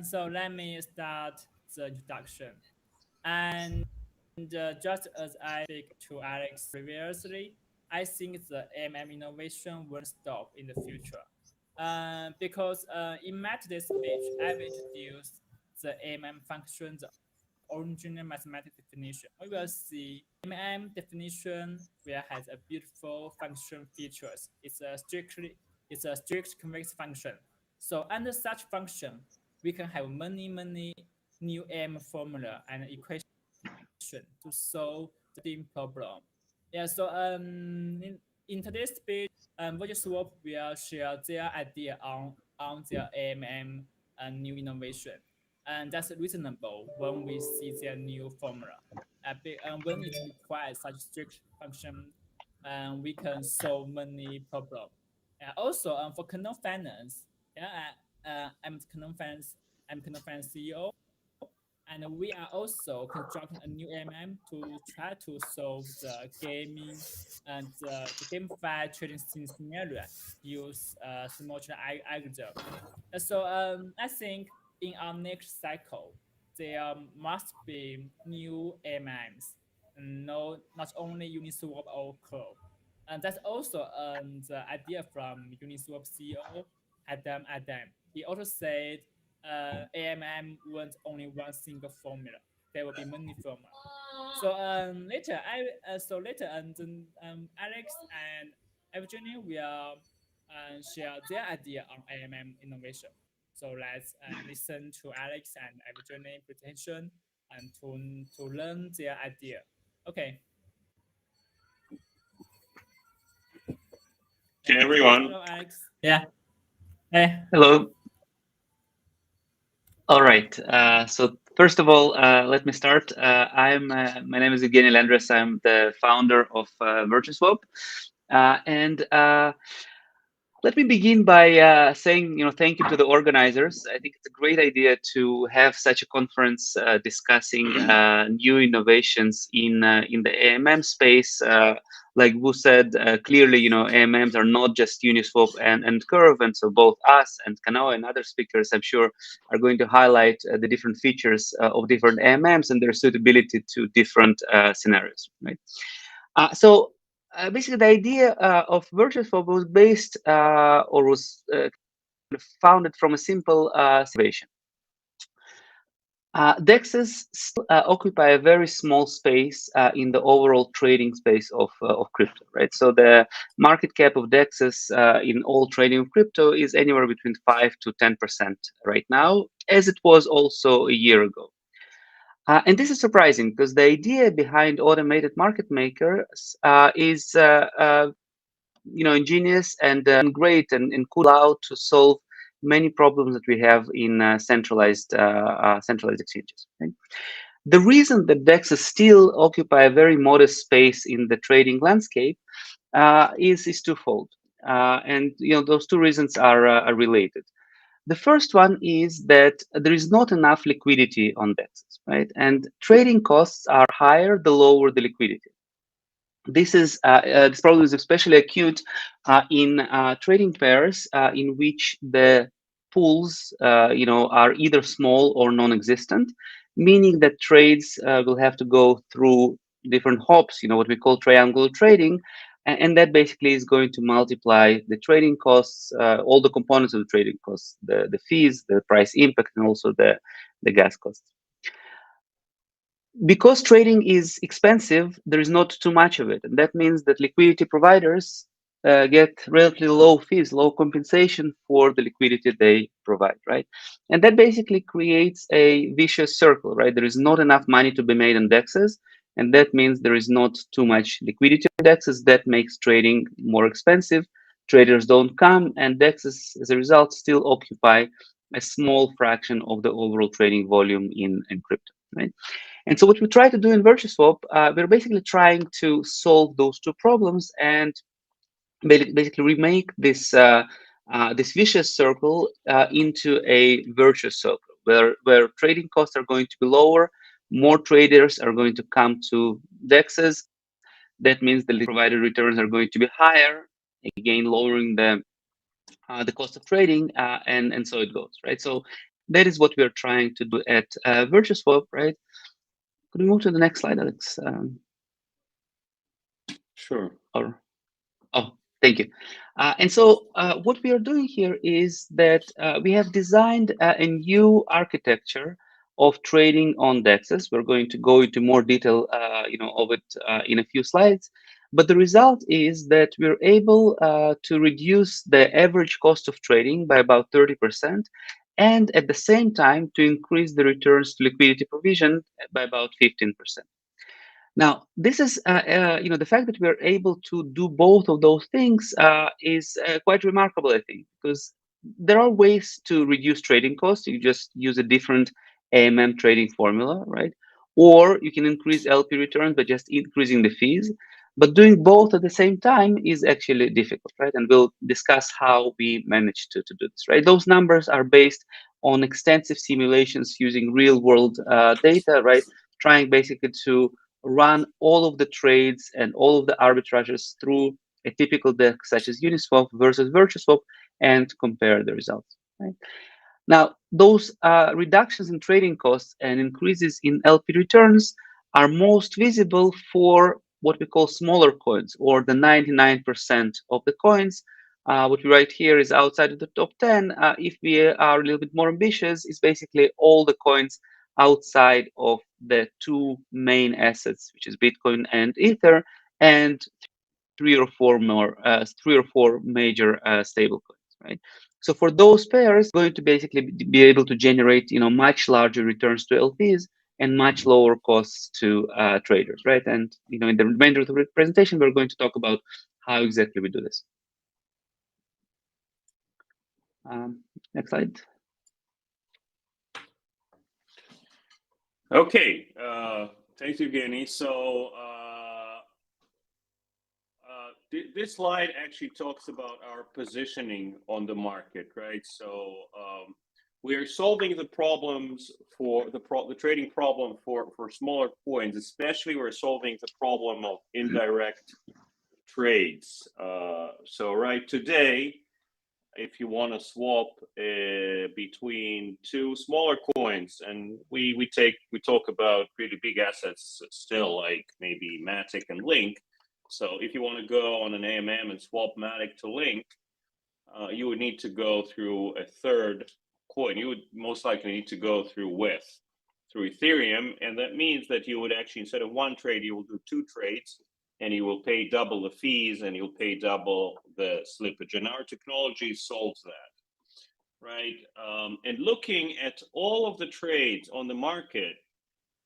So let me start the introduction. And just as I speak to Alex previously, I think the AMM innovation won't stop in the future. Because in my today's speech, I will introduce the AMM function, the original mathematical definition. We will see AMM definition where it has a beautiful function features. It's a strict convex function. So under such function, we can have many new AM formula and equation to solve the same problem. Yeah, so in today's speech, VirtuSwap will share their idea on their AMM and new innovation. And that's reasonable when we see their new formula. When it requires such strict function, we can solve many problems. Also, for kernel finance, yeah, I'm kernel finance CEO, and we are also constructing a new AMM to try to solve the gaming and the GameFi trading scenario use small chain algorithm. So I think in our next cycle, there must be new AMMs, no, not only Uniswap or Curve. And that's also the idea from Uniswap CEO, Adam. He also said AMM wants only one single formula. There will be many formula. So later and then Alex and Evgeny will share their idea on AMM innovation. So let's listen to Alex and Evgeny presentation and to learn their idea. Okay. Hey everyone. Hello, Alex. Yeah. Hey. Hello. All right. So first of all, let me start. My name is Evgeny Lendres. I'm the founder of VirtuSwap, and let me begin by saying, thank you to the organizers. I think it's a great idea to have such a conference discussing new innovations in the AMM space. Like Wu said, clearly, AMMs are not just Uniswap and Curve, and so both us and Kanoa and other speakers, I'm sure, are going to highlight the different features of different AMMs and their suitability to different scenarios. Right. So basically, the idea of VirtuSwap was based or was founded from a simple situation. DEXs still occupy a very small space in the overall trading space of crypto, right? So the market cap of DEXs in all trading of crypto is anywhere between 5 to 10% right now, as it was also a year ago. And this is surprising because the idea behind automated market makers is ingenious and great and could allow to solve many problems that we have in centralized exchanges. Right? The reason that DEXs still occupy a very modest space in the trading landscape is twofold, and those two reasons are related. The first one is that there is not enough liquidity on DEXs, right? And trading costs are higher the lower the liquidity. This problem is especially acute in trading pairs in which the pools, are either small or non-existent, meaning that trades will have to go through different hops, what we call triangular trading, and that basically is going to multiply the trading costs, all the components of the trading costs, the fees, the price impact, and also the gas costs. Because trading is expensive, there is not too much of it. And that means that liquidity providers get relatively low fees, low compensation for the liquidity they provide, right? And that basically creates a vicious circle, right? There is not enough money to be made on DEXs, and that means there is not too much liquidity on DEXs. That makes trading more expensive. Traders don't come, and DEXs, as a result, still occupy a small fraction of the overall trading volume in crypto, right? And so what we try to do in VirtuSwap, we're basically trying to solve those two problems and basically remake this this vicious circle into a virtuous circle, where trading costs are going to be lower, more traders are going to come to DEXs. That means the provided returns are going to be higher, again lowering the cost of trading, and so it goes, right? So That is what we are trying to do at VirtuSwap, right? Could we move to the next slide, Alex? Sure. Or Oh, thank you. And so what we are doing here is that we have designed a new architecture of trading on DEXs. We're going to go into more detail, of it in a few slides. But the result is that we're able to reduce the average cost of trading by about 30%, and at the same time to increase the returns to liquidity provision by about 15%. Now, this is, the fact that we're able to do both of those things is quite remarkable, I think, because there are ways to reduce trading costs. You just use a different AMM trading formula, right? Or you can increase LP returns by just increasing the fees. But doing both at the same time is actually difficult, right? And we'll discuss how we manage to do this, right? Those numbers are based on extensive simulations using real world data, right? Trying basically to run all of the trades and all of the arbitrages through a typical DEX such as Uniswap versus VirtuSwap and compare the results. Right? Now, those reductions in trading costs and increases in LP returns are most visible for what we call smaller coins, or the 99% of the coins. What we write here is outside of the top 10. If we are a little bit more ambitious, it's basically all the coins outside of the two main assets, which is Bitcoin and Ether, and three or four major stable coins, right? So for those pairs, going to basically be able to generate, much larger returns to LPs and much lower costs to traders, right? And in the remainder of the presentation, we're going to talk about how exactly we do this. Next slide. Okay, thanks, Evgeny. So this slide actually talks about our positioning on the market, right? So we are solving the problems for the trading problem for smaller coins, especially we're solving the problem of indirect trades. So right today, if you want to swap between two smaller coins, and we talk about pretty big assets still, like maybe Matic and Link. So if you want to go on an AMM and swap Matic to Link, you would need to go through a third coin. You would most likely need to go through Ethereum, and that means that you would actually, instead of one trade, you will do two trades, and you will pay double the fees and you'll pay double the slippage. And our technology solves that, right? And looking at all of the trades on the market,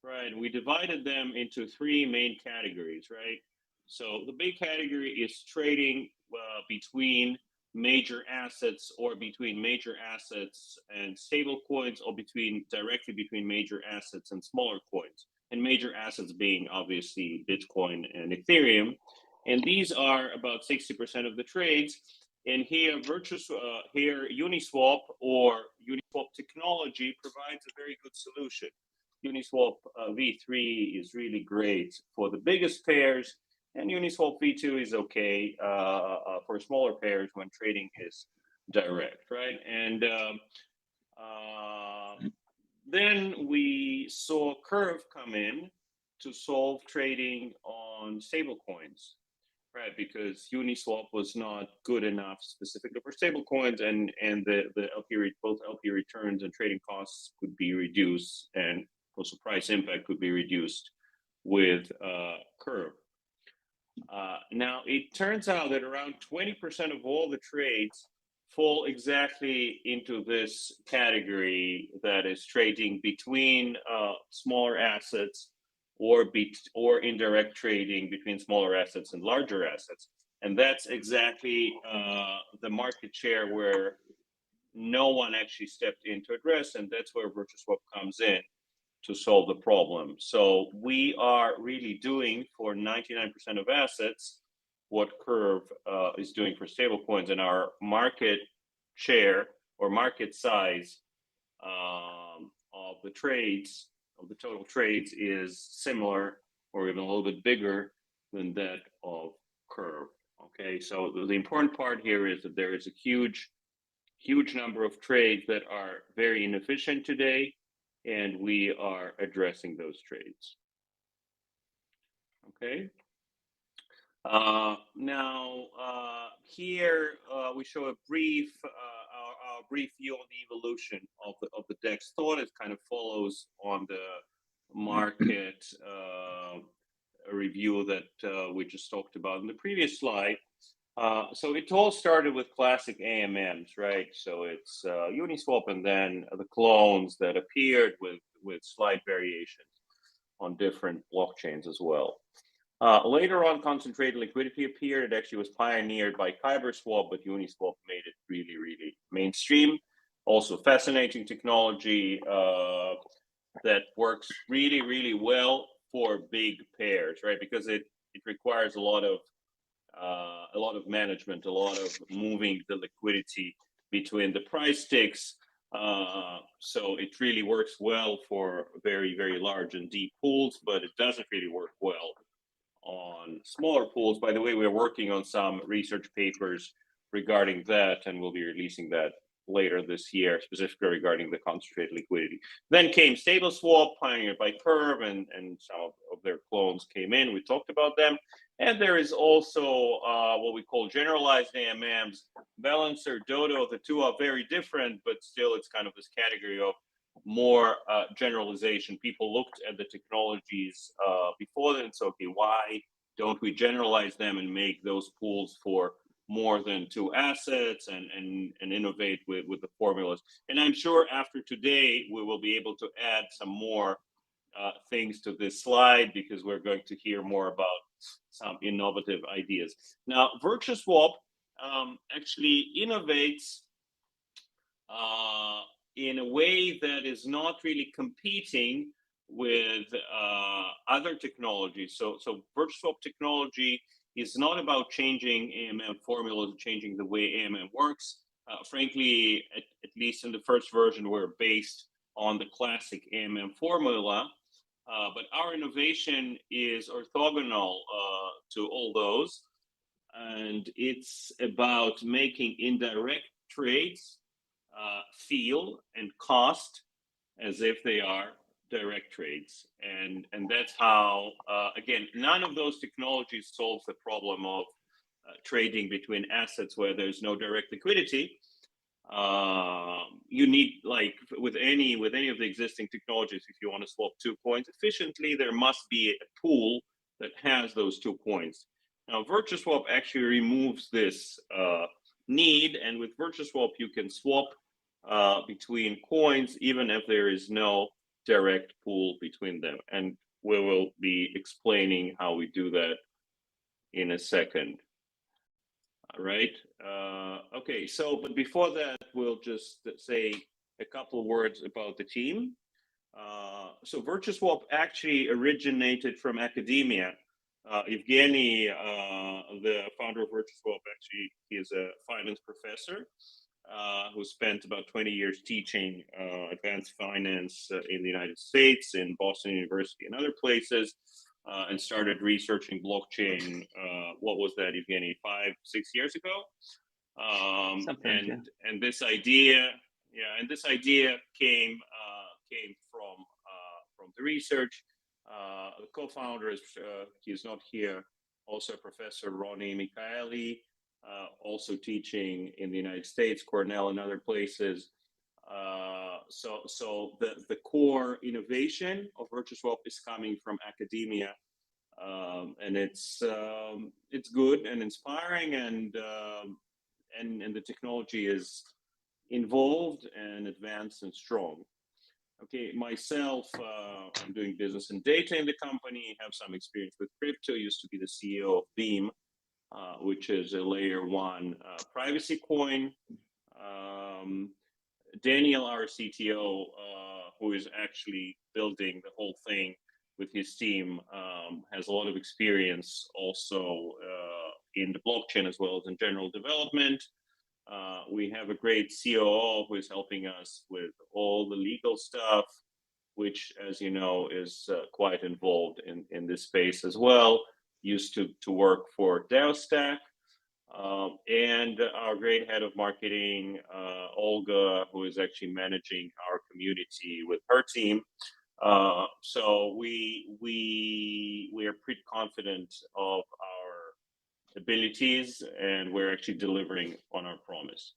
right, we divided them into three main categories, right? So the big category is trading between major assets, or between major assets and stable coins, or directly between major assets and smaller coins, and major assets being obviously Bitcoin and Ethereum. And these are about 60% of the trades. And here, Uniswap or Uniswap technology provides a very good solution. Uniswap v3 is really great for the biggest pairs, and Uniswap v2 is okay for smaller pairs when trading is direct, right? And then we saw Curve come in to solve trading on stablecoins, right? Because Uniswap was not good enough specifically for stablecoins, and both LP returns and trading costs could be reduced, and also price impact could be reduced with Curve. Now, it turns out that around 20% of all the trades fall exactly into this category, that is trading between smaller assets, or indirect trading between smaller assets and larger assets. And that's exactly the market share where no one actually stepped in to address, and that's where VirtuSwap comes in to solve the problem. So we are really doing for 99% of assets what Curve is doing for stablecoins, and our market share or market size of the trades, of the total trades, is similar or even a little bit bigger than that of Curve. Okay, so the important part here is that there is a huge huge number of trades that are very inefficient today, and we are addressing those trades. Okay. Now, here we show a brief, our brief view on the evolution of the DEX thought. It kind of follows on the market review that we just talked about in the previous slide. So it all started with classic AMMs, right? So it's Uniswap and then the clones that appeared with slight variations on different blockchains as well. Later on, concentrated liquidity appeared. It actually was pioneered by KyberSwap, but Uniswap made it really, really mainstream. Also fascinating technology that works really, really well for big pairs, right? Because it requires a lot of management, a lot of moving the liquidity between the price ticks. So it really works well for very, very large and deep pools, but it doesn't really work well on smaller pools. By the way, we're working on some research papers regarding that, and we'll be releasing that later this year, specifically regarding the concentrated liquidity. Then came StableSwap, pioneered by Curve, and some of their clones came in. We talked about them. And there is also what we call generalized AMMs, Balancer, Dodo. The two are very different, but still it's kind of this category of more generalization. People looked at the technologies before then and said, okay, why don't we generalize them and make those pools for more than two assets and innovate with the formulas? And I'm sure after today, we will be able to add some more things to this slide, because we're going to hear more about some innovative ideas. Now, VirtuSwap actually innovates in a way that is not really competing with other technologies. So VirtuSwap technology is not about changing AMM formulas, changing the way AMM works. Frankly, at least in the first version, we're based on the classic AMM formula. But our innovation is orthogonal to all those. And it's about making indirect trades feel and cost as if they are direct trades. And that's how, again, none of those technologies solves the problem of trading between assets where there's no direct liquidity. You need, like with any of the existing technologies, if you want to swap 2 coins efficiently, there must be a pool that has those 2 coins. Now, VirtuSwap actually removes this need, and with VirtuSwap, you can swap between coins even if there is no direct pool between them. And we will be explaining how we do that in a second. All right. Okay. So, but before that, we'll just say a couple of words about the team. So VirtuSwap actually originated from academia. Evgeny, the founder of VirtuSwap, actually is a finance professor who spent about 20 years teaching advanced finance in the United States, in Boston University and other places. And started researching blockchain. What was that, Evgeny? 5-6 years ago. And this idea, came from the research. The co-founder is he's not here. Also, Professor Ronnie Michaeli, also teaching in the United States, Cornell, and other places. So the core innovation of VirtuSwap is coming from academia, and it's good and inspiring, and the technology is involved and advanced and strong. Okay, myself, I'm doing business and data in the company. Have some experience with crypto. Used to be the CEO of Beam, which is a layer 1 privacy coin. Daniel, our CTO, who is actually building the whole thing with his team, has a lot of experience also in the blockchain as well as in general development. We have a great COO who is helping us with all the legal stuff, which, as you know, is quite involved in this space as well. Used to work for DAOstack. and our great head of marketing, Olga, who is actually managing our community with her team. So we are pretty confident of our abilities, and we're actually delivering on our promise.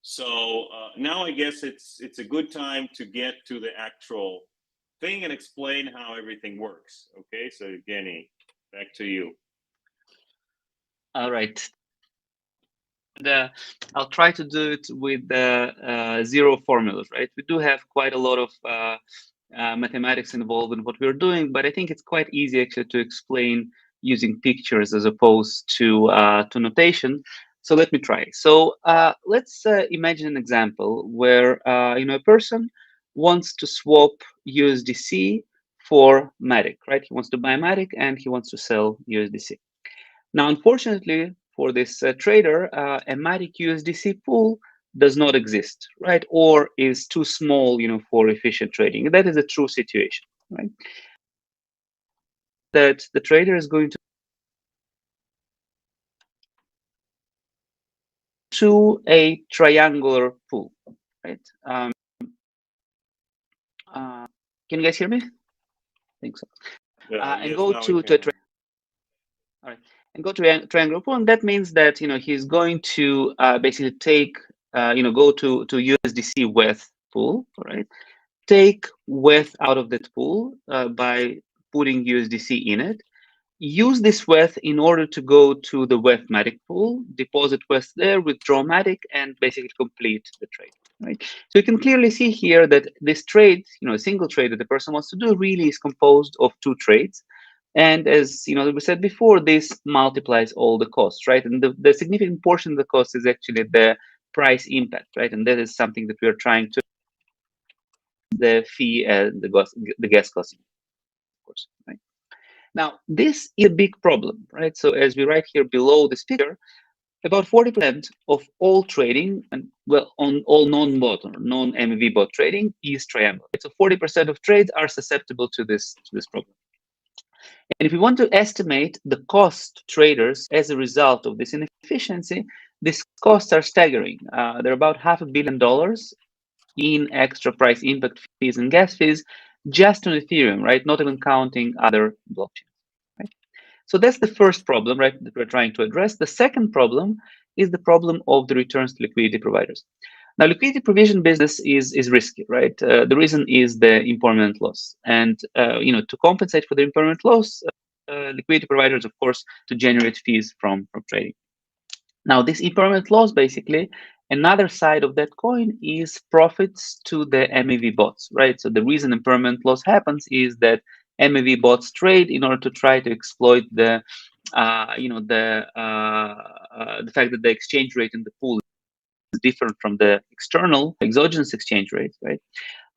So now I guess it's a good time to get to the actual thing and explain how everything works. Okay, so Evgeny, back to you. All right. And I'll try to do it with zero formulas, right? We do have quite a lot of mathematics involved in what we're doing, but I think it's quite easy actually to explain using pictures as opposed to notation. So let me try. So let's imagine an example where a person wants to swap USDC for Matic, right? He wants to buy Matic and he wants to sell USDC. Now, unfortunately for this trader, a Matic USDC pool does not exist, right? Or is too small, for efficient trading. That is a true situation, right? That the trader is going to a triangular pool, right? Can you guys hear me? I think so. And Yes, go now we to a can. all right, and go to a triangular pool, and that means that he's going to basically take go to USDC WETH pool, right? Take WETH out of that pool by putting USDC in it. Use this WETH in order to go to the WETH Matic pool, deposit WETH there, withdraw Matic, and basically complete the trade. Right. So you can clearly see here that this trade, a single trade that the person wants to do, really is composed of two trades. And as we said before, this multiplies all the costs, right? And the significant portion of the cost is actually the price impact, right? And that is something that we are trying to the fee and the gas cost, of course, right? Now, this is a big problem, right? So as we write here below this picture, about 40% of all trading, and well, on all non-bot or non-MEV bot trading is triangle. So 40% of trades are susceptible to this problem. And if we want to estimate the cost to traders as a result of this inefficiency, these costs are staggering. They're about $500 million in extra price impact fees and gas fees just on Ethereum, right? Not even counting other blockchains, right? So that's the first problem, right, that we're trying to address. The second problem is the problem of the returns to liquidity providers. Now, liquidity provision business is risky, right? The reason is the impermanent loss, and to compensate for the impermanent loss, liquidity providers, of course, to generate fees from trading. Now, this impermanent loss, basically, another side of that coin is profits to the MEV bots, right? So the reason impermanent loss happens is that MEV bots trade in order to try to exploit the fact that the exchange rate in the pool is different from the external exogenous exchange rate, right?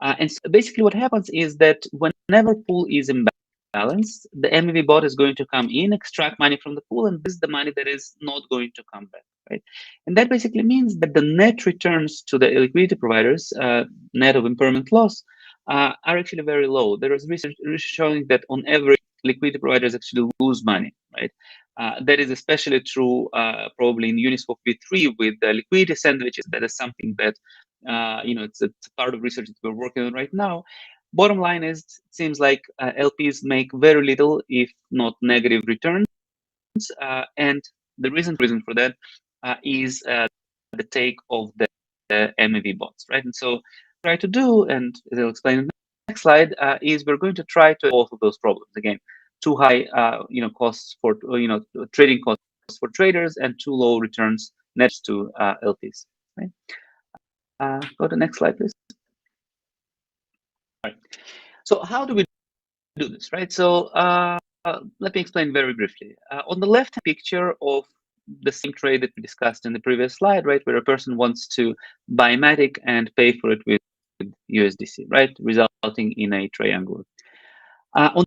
And so basically what happens is that whenever pool is imbalanced, the MEV bot is going to come in, extract money from the pool, and this is the money that is not going to come back, right? And that basically means that the net returns to the liquidity providers, net of impermanent loss, are actually very low. There is research showing that on average, liquidity providers actually lose money, right? That is especially true probably in Uniswap v3 with the liquidity sandwiches. That is something that it's a part of research that we're working on right now. Bottom line is, it seems like LPs make very little, if not negative returns, and the reason for that is the take of the MEV bots, right? And so, try to do, and as I'll explain in the next slide, is we're going to try to both of those problems again. Too high, costs for trading costs for traders, and too low returns nets to LPs. Right? Go to the next slide, please. All right. So how do we do this, right? So let me explain very briefly. On the left picture of the same trade that we discussed in the previous slide, right, where a person wants to buy Matic and pay for it with USDC, right, resulting in a triangle. On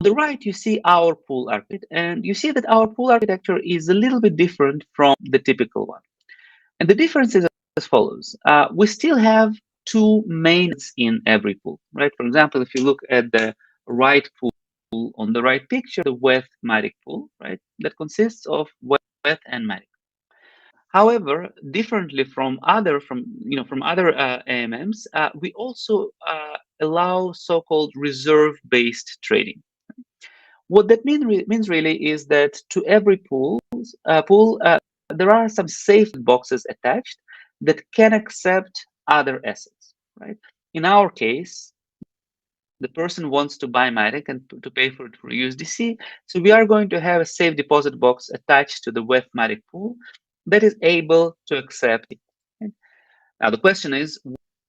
the right, you see our pool architecture, and you see that our pool architecture is a little bit different from the typical one. And the difference is as follows. We still have two mains in every pool, right? For example, if you look at the right pool on the right picture, the WETH Matic pool, right? That consists of WETH and Matic. However, differently from other AMMs, we also allow so-called reserve-based trading. What that means really is that to every pool, there are some safe boxes attached that can accept other assets, right? In our case, the person wants to buy Matic and to pay for it for USDC. So we are going to have a safe deposit box attached to the WEF Matic pool that is able to accept it. Okay? Now the question is,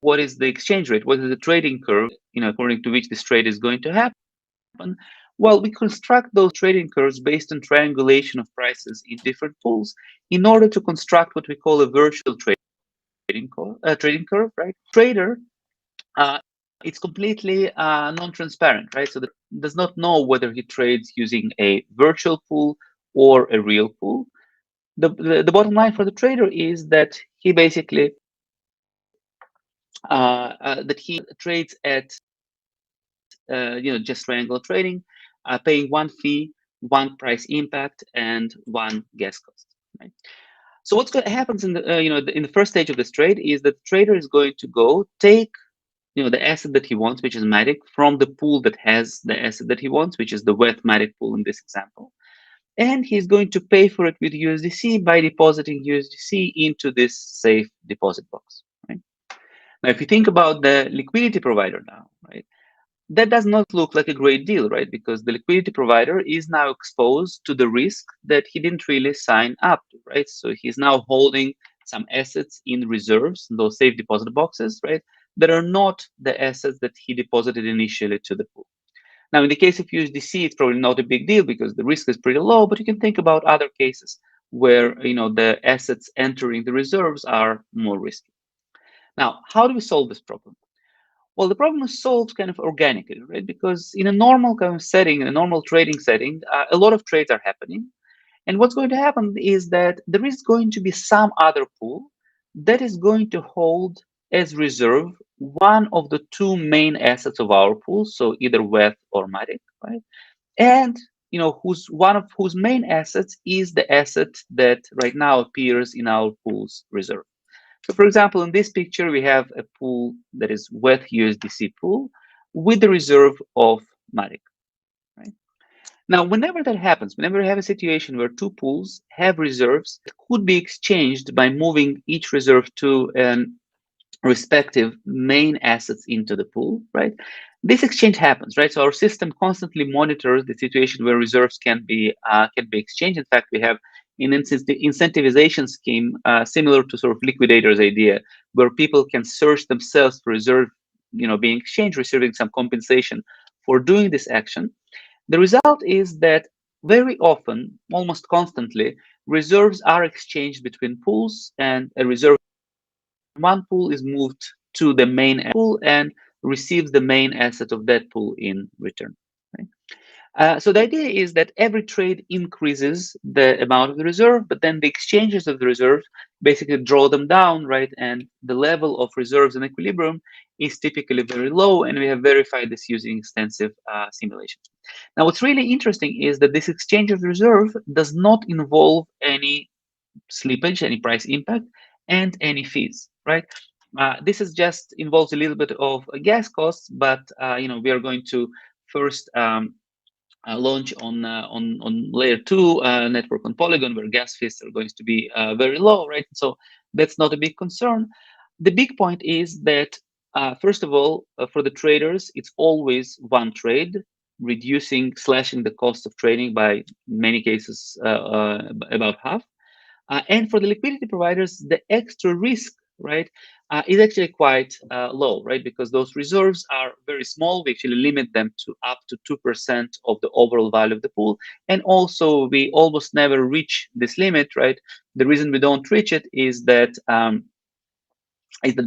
what is the exchange rate? What is the trading curve, according to which this trade is going to happen? Well, we construct those trading curves based on triangulation of prices in different pools in order to construct what we call a virtual trading curve, right? Trader, it's completely non-transparent, right? So that does not know whether he trades using a virtual pool or a real pool. The bottom line for the trader is that he basically trades at just triangle trading, paying one fee, one price impact, and one gas cost. Right? So what's going to happen in the first stage of this trade is that the trader is going to go take the asset that he wants, which is Matic, from the pool that has the asset that he wants, which is the wet Matic pool in this example. And he's going to pay for it with USDC by depositing USDC into this safe deposit box. Right? Now, if you think about the liquidity provider now, right, that does not look like a great deal, right? Because the liquidity provider is now exposed to the risk that he didn't really sign up to, right? So he's now holding some assets in reserves, those safe deposit boxes, right, that are not the assets that he deposited initially to the pool. Now, in the case of USDC, it's probably not a big deal because the risk is pretty low, but you can think about other cases where the assets entering the reserves are more risky. Now, how do we solve this problem? Well, the problem is solved kind of organically, right? Because in a normal kind of setting, in a normal trading setting, a lot of trades are happening. And what's going to happen is that there is going to be some other pool that is going to hold as reserve one of the two main assets of our pool, so either WETH or Matic, right? And whose main assets is the asset that right now appears in our pool's reserve. So for example, in this picture, we have a pool that is WETH USDC pool with the reserve of Matic. Right? Now, whenever that happens, whenever we have a situation where two pools have reserves that could be exchanged by moving each reserve to an respective main assets into the pool, right? This exchange happens, right? So our system constantly monitors the situation where reserves can be exchanged. In fact, we have an incentivization scheme similar to sort of liquidator's idea, where people can search themselves for reserve, being exchanged, receiving some compensation for doing this action. The result is that very often, almost constantly, reserves are exchanged between pools, and a reserve one pool is moved to the main pool and receives the main asset of that pool in return. Right? So the idea is that every trade increases the amount of the reserve, but then the exchanges of the reserves basically draw them down, right? And the level of reserves in equilibrium is typically very low, and we have verified this using extensive simulations. Now, what's really interesting is that this exchange of reserve does not involve any slippage, any price impact, and any fees, right? This is just involves a little bit of gas costs, but we are going to first launch on layer 2 network on Polygon, where gas fees are going to be very low, right? So that's not a big concern. The big point is that first of all, for the traders, it's always one trade, slashing the cost of trading by, in many cases, about half. And for the liquidity providers, the extra risk, right, is actually quite low, right? Because those reserves are very small. We actually limit them to up to 2% of the overall value of the pool. And also, we almost never reach this limit, right? The reason we don't reach it is that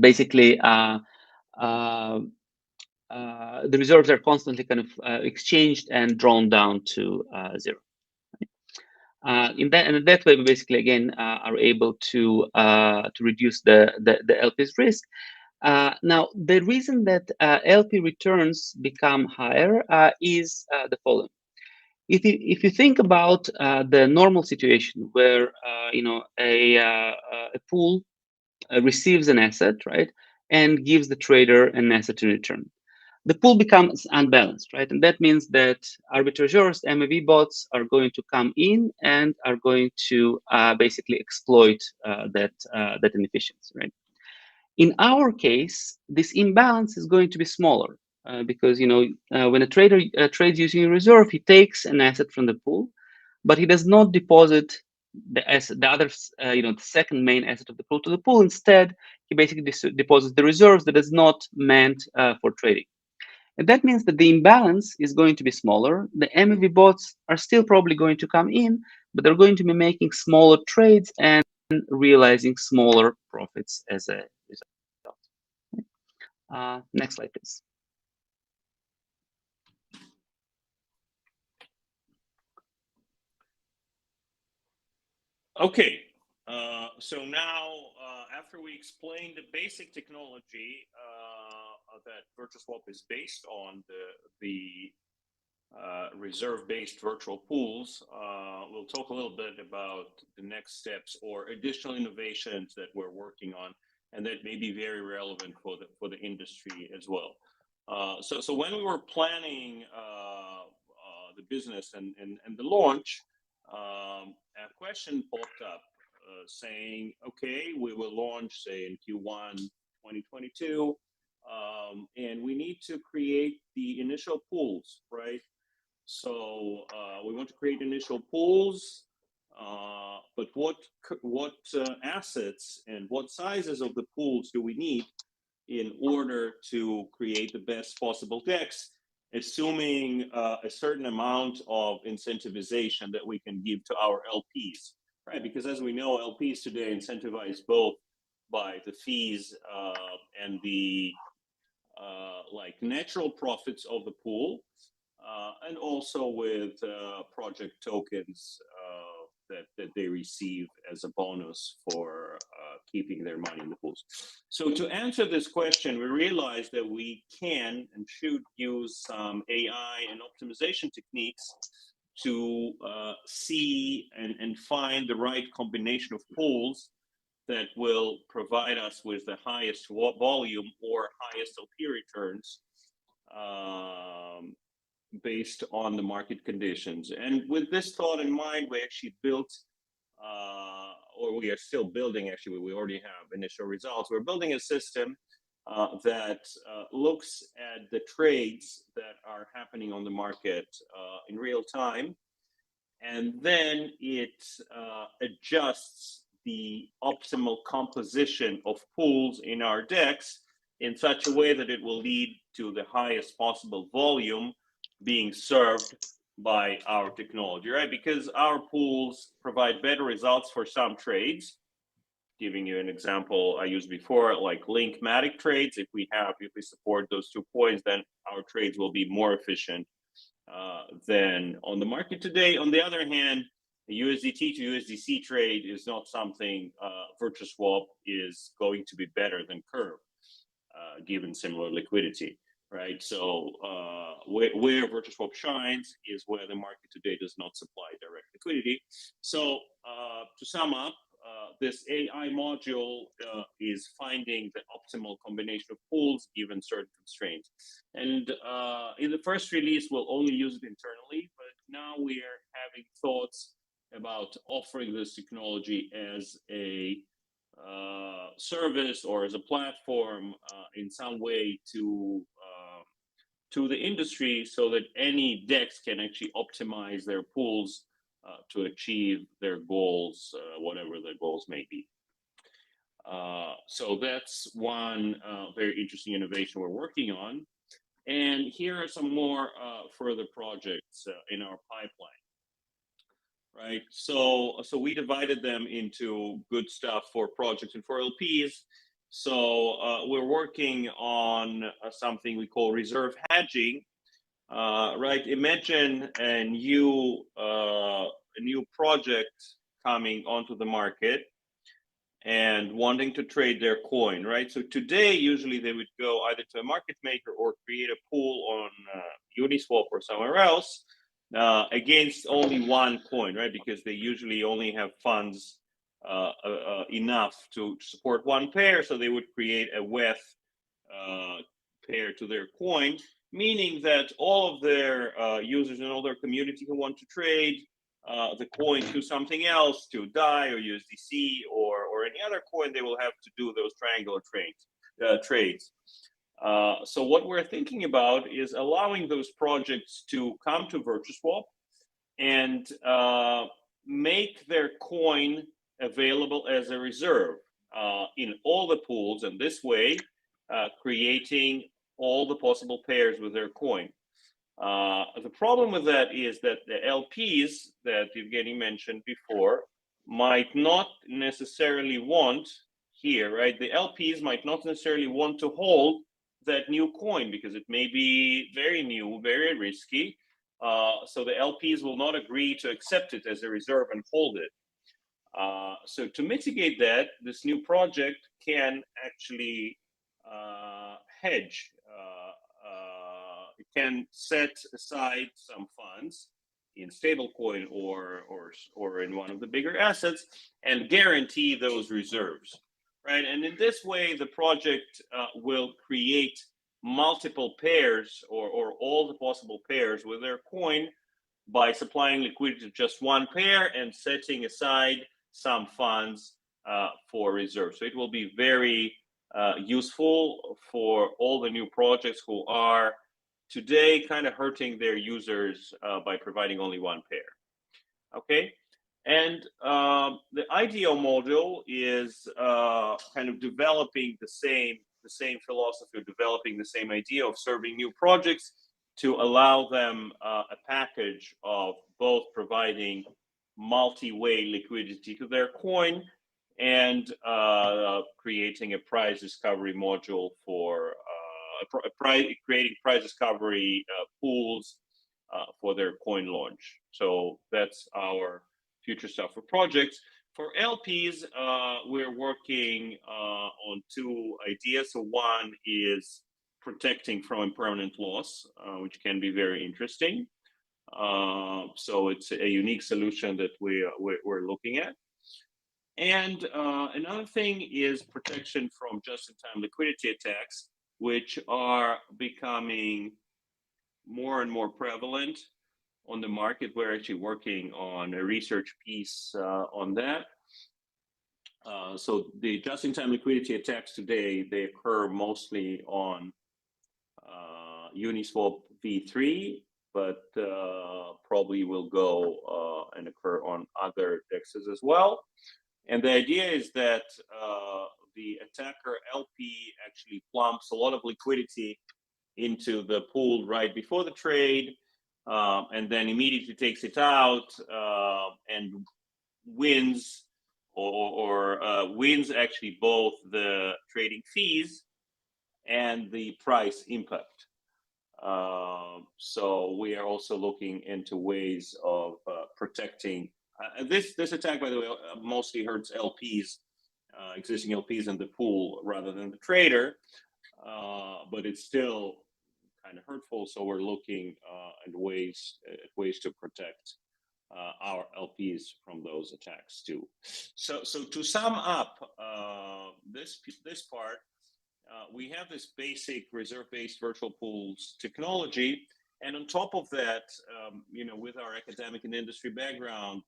basically the reserves are constantly kind of exchanged and drawn down to zero. In that way, we basically again are able to reduce the LP's risk. Now, the reason that LP returns become higher is the following. if you think about the normal situation where a pool receives an asset, right, and gives the trader an asset in return, the pool becomes unbalanced, right? And that means that arbitrageurs, MEV bots, are going to come in and are going to basically exploit that inefficiency, right? In our case, this imbalance is going to be smaller because when a trader trades using a reserve, he takes an asset from the pool, but he does not deposit the other, the second main asset of the pool to the pool. Instead, he basically deposits the reserves that is not meant for trading. And that means that the imbalance is going to be smaller. The MEV bots are still probably going to come in, but they're going to be making smaller trades and realizing smaller profits as a result. Next slide, please. Okay, so now after we explain the basic technology that VirtuSwap is based on, the reserve-based virtual pools, we'll talk a little bit about the next steps or additional innovations that we're working on, and that may be very relevant for the industry as well. So when we were planning the business and the launch, a question popped up saying, okay, we will launch, say, in Q1 2022, and we need to create the initial pools, right? So we want to create initial pools, but what assets and what sizes of the pools do we need in order to create the best possible DEX, assuming a certain amount of incentivization that we can give to our LPs, right? Because as we know, LPs today incentivize both by the fees and the like natural profits of the pool, and also with project tokens that they receive as a bonus for keeping their money in the pools. So to answer this question, we realized that we can and should use some AI and optimization techniques to see and find the right combination of pools that will provide us with the highest volume or highest LP returns based on the market conditions. And with this thought in mind, we actually built, or we are still building, actually, we already have initial results. We're building a system that looks at the trades that are happening on the market in real time, and then it adjusts the optimal composition of pools in our DEX in such a way that it will lead to the highest possible volume being served by our technology, right? Because our pools provide better results for some trades. Giving you an example I used before, like link-matic trades. If we support those 2 coins, then our trades will be more efficient than on the market today. On the other hand, the USDT to USDC trade is not something VirtuSwap is going to be better than Curve, given similar liquidity, right? So where VirtuSwap shines is where the market today does not supply direct liquidity. So to sum up, this AI module is finding the optimal combination of pools given certain constraints. And in the first release, we'll only use it internally, but now we are having thoughts about offering this technology as a service or as a platform in some way to the industry, so that any DEX can actually optimize their pools to achieve their goals, whatever their goals may be. So that's one very interesting innovation we're working on. And here are some more further projects in our pipeline. Right, so we divided them into good stuff for projects and for LPs. So we're working on something we call reserve hedging. Right, imagine a new project coming onto the market and wanting to trade their coin, right? So today, usually they would go either to a market maker or create a pool on Uniswap or somewhere else. against only one coin, right? Because they usually only have funds enough to support one pair, so they would create a WETH pair to their coin, meaning that all of their users and all their community who want to trade the coin to something else, to DAI or USDC or any other coin, they will have to do those triangular trades. So what we're thinking about is allowing those projects to come to VirtuSwap and make their coin available as a reserve in all the pools, and this way creating all the possible pairs with their coin. The problem with that is that the LPs that Evgeny mentioned before might not necessarily want here, right? The LPs might not necessarily want to hold that new coin because it may be very new, very risky. So the LPs will not agree to accept it as a reserve and hold it. So to mitigate that, this new project can actually hedge. It can set aside some funds in stablecoin or in one of the bigger assets and guarantee those reserves, right? And in this way, the project will create multiple pairs or all the possible pairs with their coin by supplying liquidity to just one pair and setting aside some funds for reserves. So it will be very useful for all the new projects who are today kind of hurting their users by providing only one pair. Okay, and the IDO module is kind of developing the same philosophy, of developing the same idea of serving new projects to allow them a package of both providing multi-way liquidity to their coin and creating a price discovery module for creating price discovery pools for their coin launch. So that's our future stuff for projects. For LPs, we're working on two ideas. So one is protecting from impermanent loss, which can be very interesting. So it's a unique solution that we're looking at. And another thing is protection from just-in-time liquidity attacks, which are becoming more and more prevalent on the market. We're actually working on a research piece on that. So the just-in-time liquidity attacks today, they occur mostly on Uniswap v3, but probably will go and occur on other DEXs as well. And the idea is that the attacker LP actually plumps a lot of liquidity into the pool right before the trade, and then immediately takes it out and wins or wins actually both the trading fees and the price impact. So we are also looking into ways of protecting. This attack, by the way, mostly hurts LPs, existing LPs in the pool rather than the trader, but it's still kind of hurtful. So we're looking at ways to protect our LPs from those attacks too. So to sum up this part, we have this basic reserve-based virtual pools technology, and on top of that, with our academic and industry background,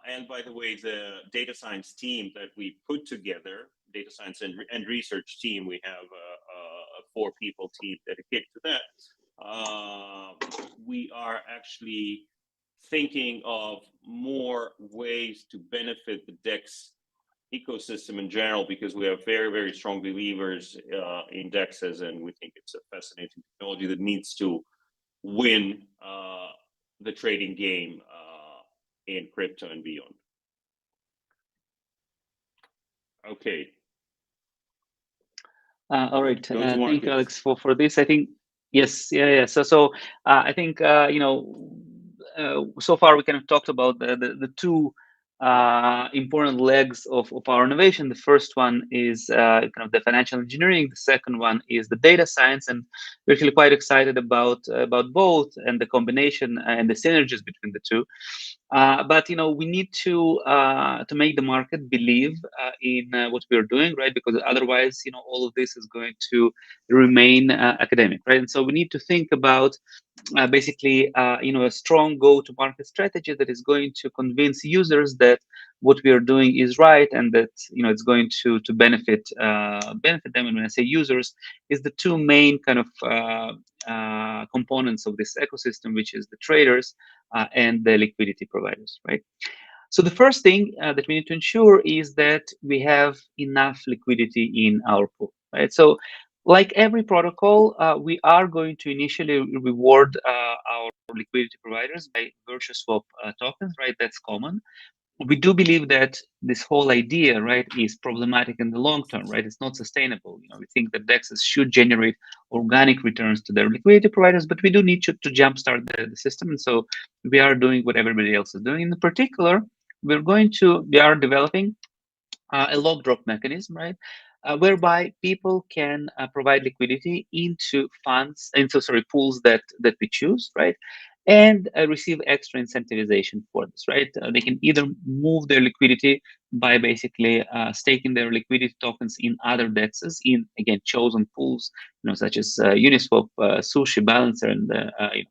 and by the way, the data science team that we put together, data science and research team, we have a 4-people team dedicated to that. We are actually thinking of more ways to benefit the DEX ecosystem in general, because we are very, very strong believers in DEXs, and we think it's a fascinating technology that needs to win the trading game in crypto and beyond. Okay. All right. Thank you, Alex, for this. I think yes, yeah. So I think so far we kind of talked about the two important legs of our innovation. The first one is kind of the financial engineering. The second one is the data science, and we're actually quite excited about both and the combination and the synergies between the two. But we need to make the market believe in what we are doing, right? Because otherwise, all of this is going to remain academic, right? And so we need to think about basically a strong go-to-market strategy that is going to convince users that what we are doing is right and that it's going to benefit them. And when I say users, is the two main kind of components of this ecosystem, which is the traders and the liquidity providers, right? So the first thing that we need to ensure is that we have enough liquidity in our pool, right? So like every protocol, we are going to initially reward our liquidity providers by VirtuSwap tokens, right? That's common. We do believe that this whole idea, right, is problematic in the long term, right? It's not sustainable. We think that DEXs should generate organic returns to their liquidity providers, but we do need to jumpstart the system. And so we are doing what everybody else is doing. In particular, we are developing a log drop mechanism, right? Whereby people can provide liquidity into pools that we choose, right? And receive extra incentivization for this, right? They can either move their liquidity by basically staking their liquidity tokens in other DEXs in, again, chosen pools, such as Uniswap, Sushi, Balancer, and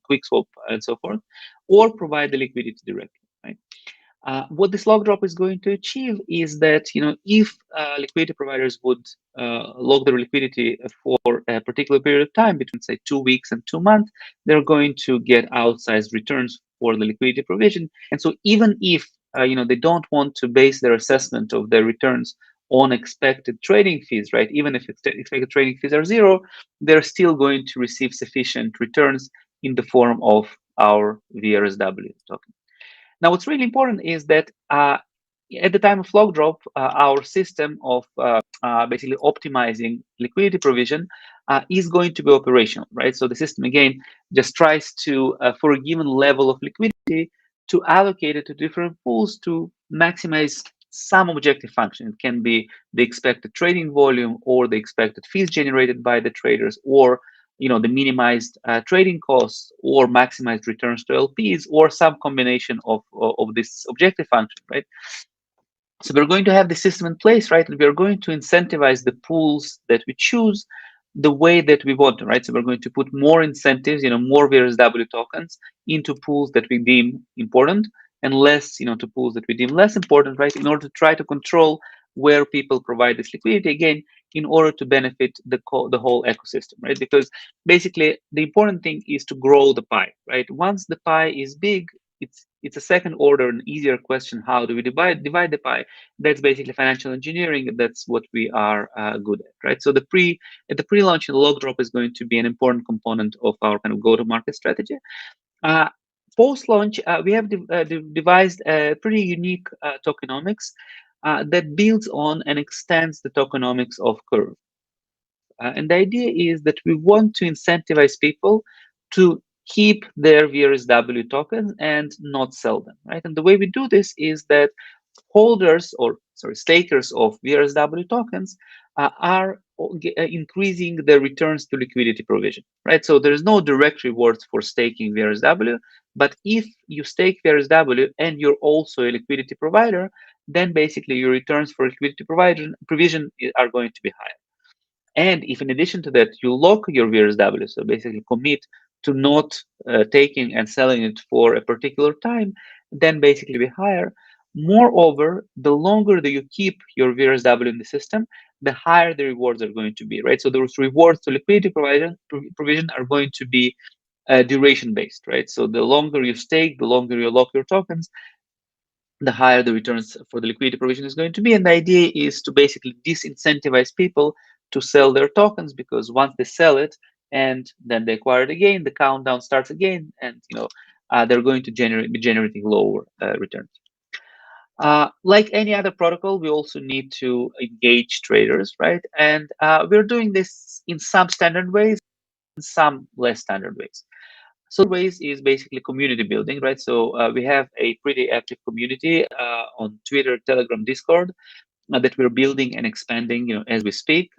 QuickSwap, and so forth, or provide the liquidity directly, right? What this log drop is going to achieve is that if liquidity providers would log their liquidity for a particular period of time, between say 2 weeks and 2 months, they're going to get outsized returns for the liquidity provision. And so even if they don't want to base their assessment of their returns on expected trading fees, right? Even if expected trading fees are zero, they're still going to receive sufficient returns in the form of our VRSW token. Now, what's really important is that at the time of log drop, our system of basically optimizing liquidity provision is going to be operational, right? So the system, again, just tries to, for a given level of liquidity, to allocate it to different pools to maximize some objective function. It can be the expected trading volume or the expected fees generated by the traders, or the minimized trading costs or maximized returns to LPs, or some combination of this objective function, right? So we're going to have the system in place, right? And we're going to incentivize the pools that we choose the way that we want to, right? So we're going to put more incentives, more VRSW tokens into pools that we deem important, and less, to pools that we deem less important, right? In order to try to control where people provide this liquidity, again, in order to benefit the whole ecosystem, right? Because basically the important thing is to grow the pie, right? Once the pie is big, it's a second order and easier question: how do we divide the pie? That's basically financial engineering. That's what we are good at, right? So the pre-launch, the log drop is going to be an important component of our kind of go-to-market strategy. Post-launch, we have devised a pretty unique tokenomics that builds on and extends the tokenomics of Curve. And the idea is that we want to incentivize people to keep their VRSW tokens and not sell them, right? And the way we do this is that stakers of VRSW tokens are increasing their returns to liquidity provision, right? So there's no direct rewards for staking VRSW, but if you stake VRSW and you're also a liquidity provider, then basically your returns for liquidity provision are going to be higher. And if in addition to that, you lock your VRSW, so basically commit to not taking and selling it for a particular time, then basically be higher. Moreover, the longer that you keep your VRSW in the system, the higher the rewards are going to be, right? So those rewards to liquidity provision are going to be duration based, right? So the longer you stake, the longer you lock your tokens, the higher the returns for the liquidity provision is going to be. And the idea is to basically disincentivize people to sell their tokens, because once they sell it and then they acquire it again, the countdown starts again, and they're going to be generating lower returns. Like any other protocol, we also need to engage traders, right? And we're doing this in some standard ways, in some less standard ways. So ways is basically community building, right? So we have a pretty active community on Twitter, Telegram, Discord that we're building and expanding, as we speak.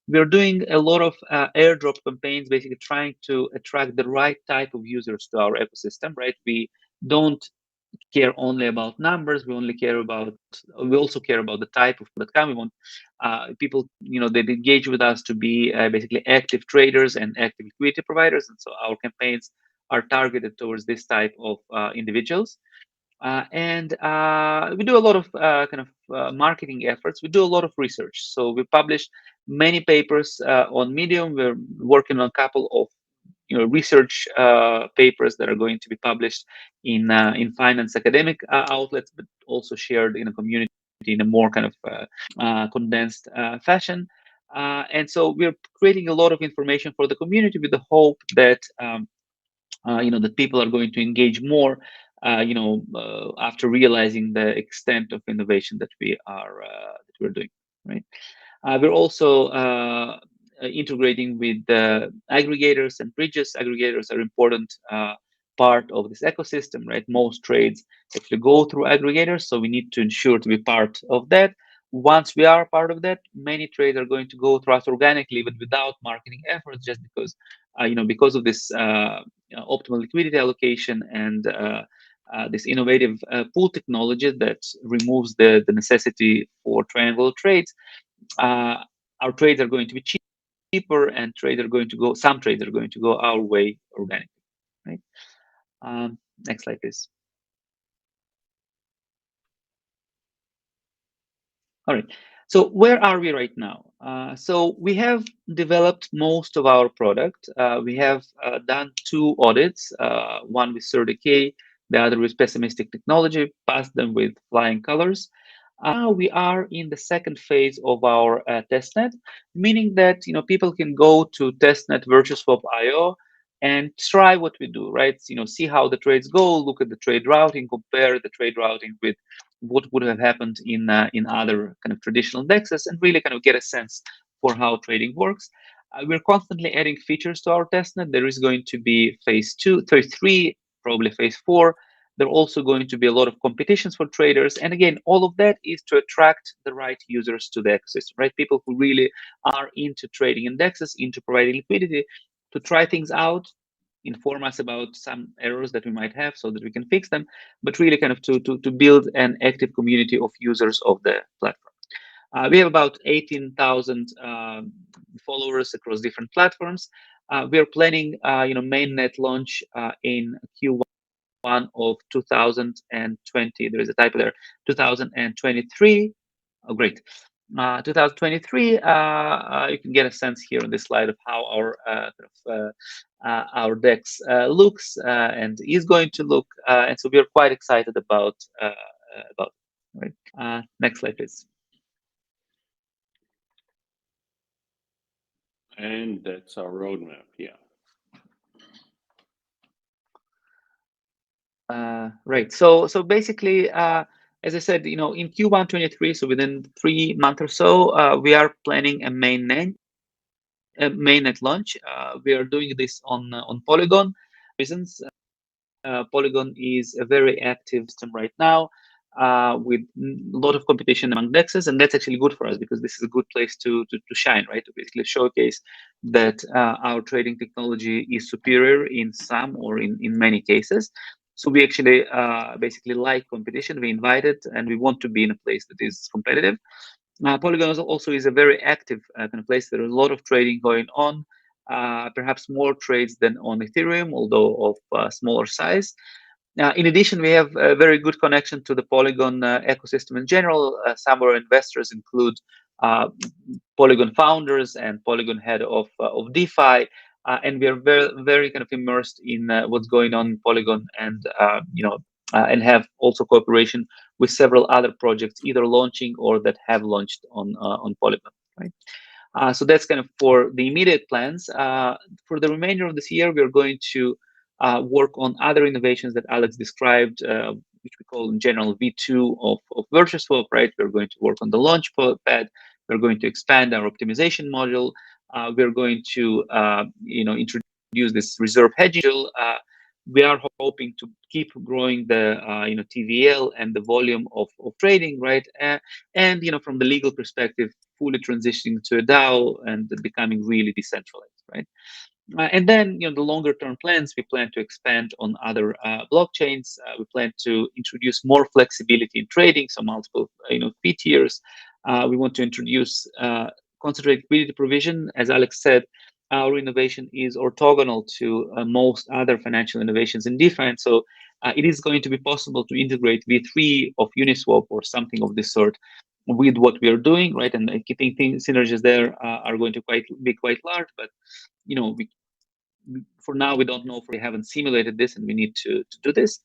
We're doing a lot of airdrop campaigns, basically trying to attract the right type of users to our ecosystem, right? We don't care only about numbers. We also care about the type of that come. We want people, that engage with us to be basically active traders and active liquidity providers. And so our campaigns are targeted towards this type of individuals. And we do a lot of marketing efforts. We do a lot of research. So we publish many papers on Medium. We're working on a couple of research papers that are going to be published in finance academic outlets, but also shared in a community in a more kind of condensed fashion. And so we're creating a lot of information for the community with the hope that that people are going to engage more, after realizing the extent of innovation that we're doing, right? We're also integrating with aggregators and bridges. Aggregators are important part of this ecosystem, right? Most trades actually go through aggregators, so we need to ensure to be part of that. Once we are part of that, many trades are going to go through us organically, but without marketing efforts, just because of this optimal liquidity allocation and this innovative pool technology that removes the necessity for triangle trades. Our trades are going to be cheaper, and some trades are going to go our way organically, right? Next slide, please. All right. So where are we right now? So we have developed most of our product. We have done 2 audits, one with 30K, the other with pessimistic technology, passed them with flying colors. Now we are in the second phase of our testnet, meaning that people can go to testnet VirtuSwap.io and try what we do, right? See how the trades go, look at the trade routing, compare the trade routing with what would have happened in other kind of traditional DEXs, and really kind of get a sense for how trading works. We're constantly adding features to our testnet. There is going to be phase 2, phase 3, probably phase 4. There are also going to be a lot of competitions for traders. And again, all of that is to attract the right users to the ecosystem, right? People who really are into trading indexes, into providing liquidity, to try things out, inform us about some errors that we might have so that we can fix them, but really kind of to build an active community of users of the platform. We have about 18,000 followers across different platforms. We are planning, mainnet launch in Q1 of 2020. There is a typo there, 2023. Oh, great. 2023, you can get a sense here on this slide of how our DEX looks and is going to look, and so we are quite excited about it. Right? Next slide, please. And that's our roadmap. Yeah. Right. So basically, as I said, in Q1 23, so within 3 months or so, we are planning a mainnet launch. We are doing this on Polygon. Reasons. Polygon is a very active system right now, with a lot of competition among DEXs, and that's actually good for us because this is a good place to shine, right? To basically showcase that our trading technology is superior in some or in many cases. So we actually basically like competition. We invite it, and we want to be in a place that is competitive. Polygon also is a very active kind of place. There is a lot of trading going on, perhaps more trades than on Ethereum, although of smaller size. In addition, we have a very good connection to the Polygon ecosystem in general. Some of our investors include Polygon founders and Polygon head of DeFi, and we are very, very kind of immersed in what's going on in Polygon, and and have also cooperation with several other projects, either launching or that have launched on Polygon. Right. So that's kind of for the immediate plans. For the remainder of this year, we are going to work on other innovations that Alex described, which we call in general V2 of VirtuSwap, right? We're going to work on the launch pad. We're going to expand our optimization module. We're going to, introduce introduce this reserve hedging. We are hoping to keep growing the TVL and the volume of trading, right? And from the legal perspective, fully transitioning to a DAO and becoming really decentralized, right? And then, the longer term plans, we plan to expand on other blockchains. We plan to introduce more flexibility in trading, so multiple, fee tiers. We want to introduce concentrated liquidity provision. As Alex said, our innovation is orthogonal to most other financial innovations in DeFi. And so it is going to be possible to integrate V3 of Uniswap or something of this sort with what we are doing, right? And I think synergies there are going to be quite large, but for now, we don't know if we haven't simulated this, and we need to do this.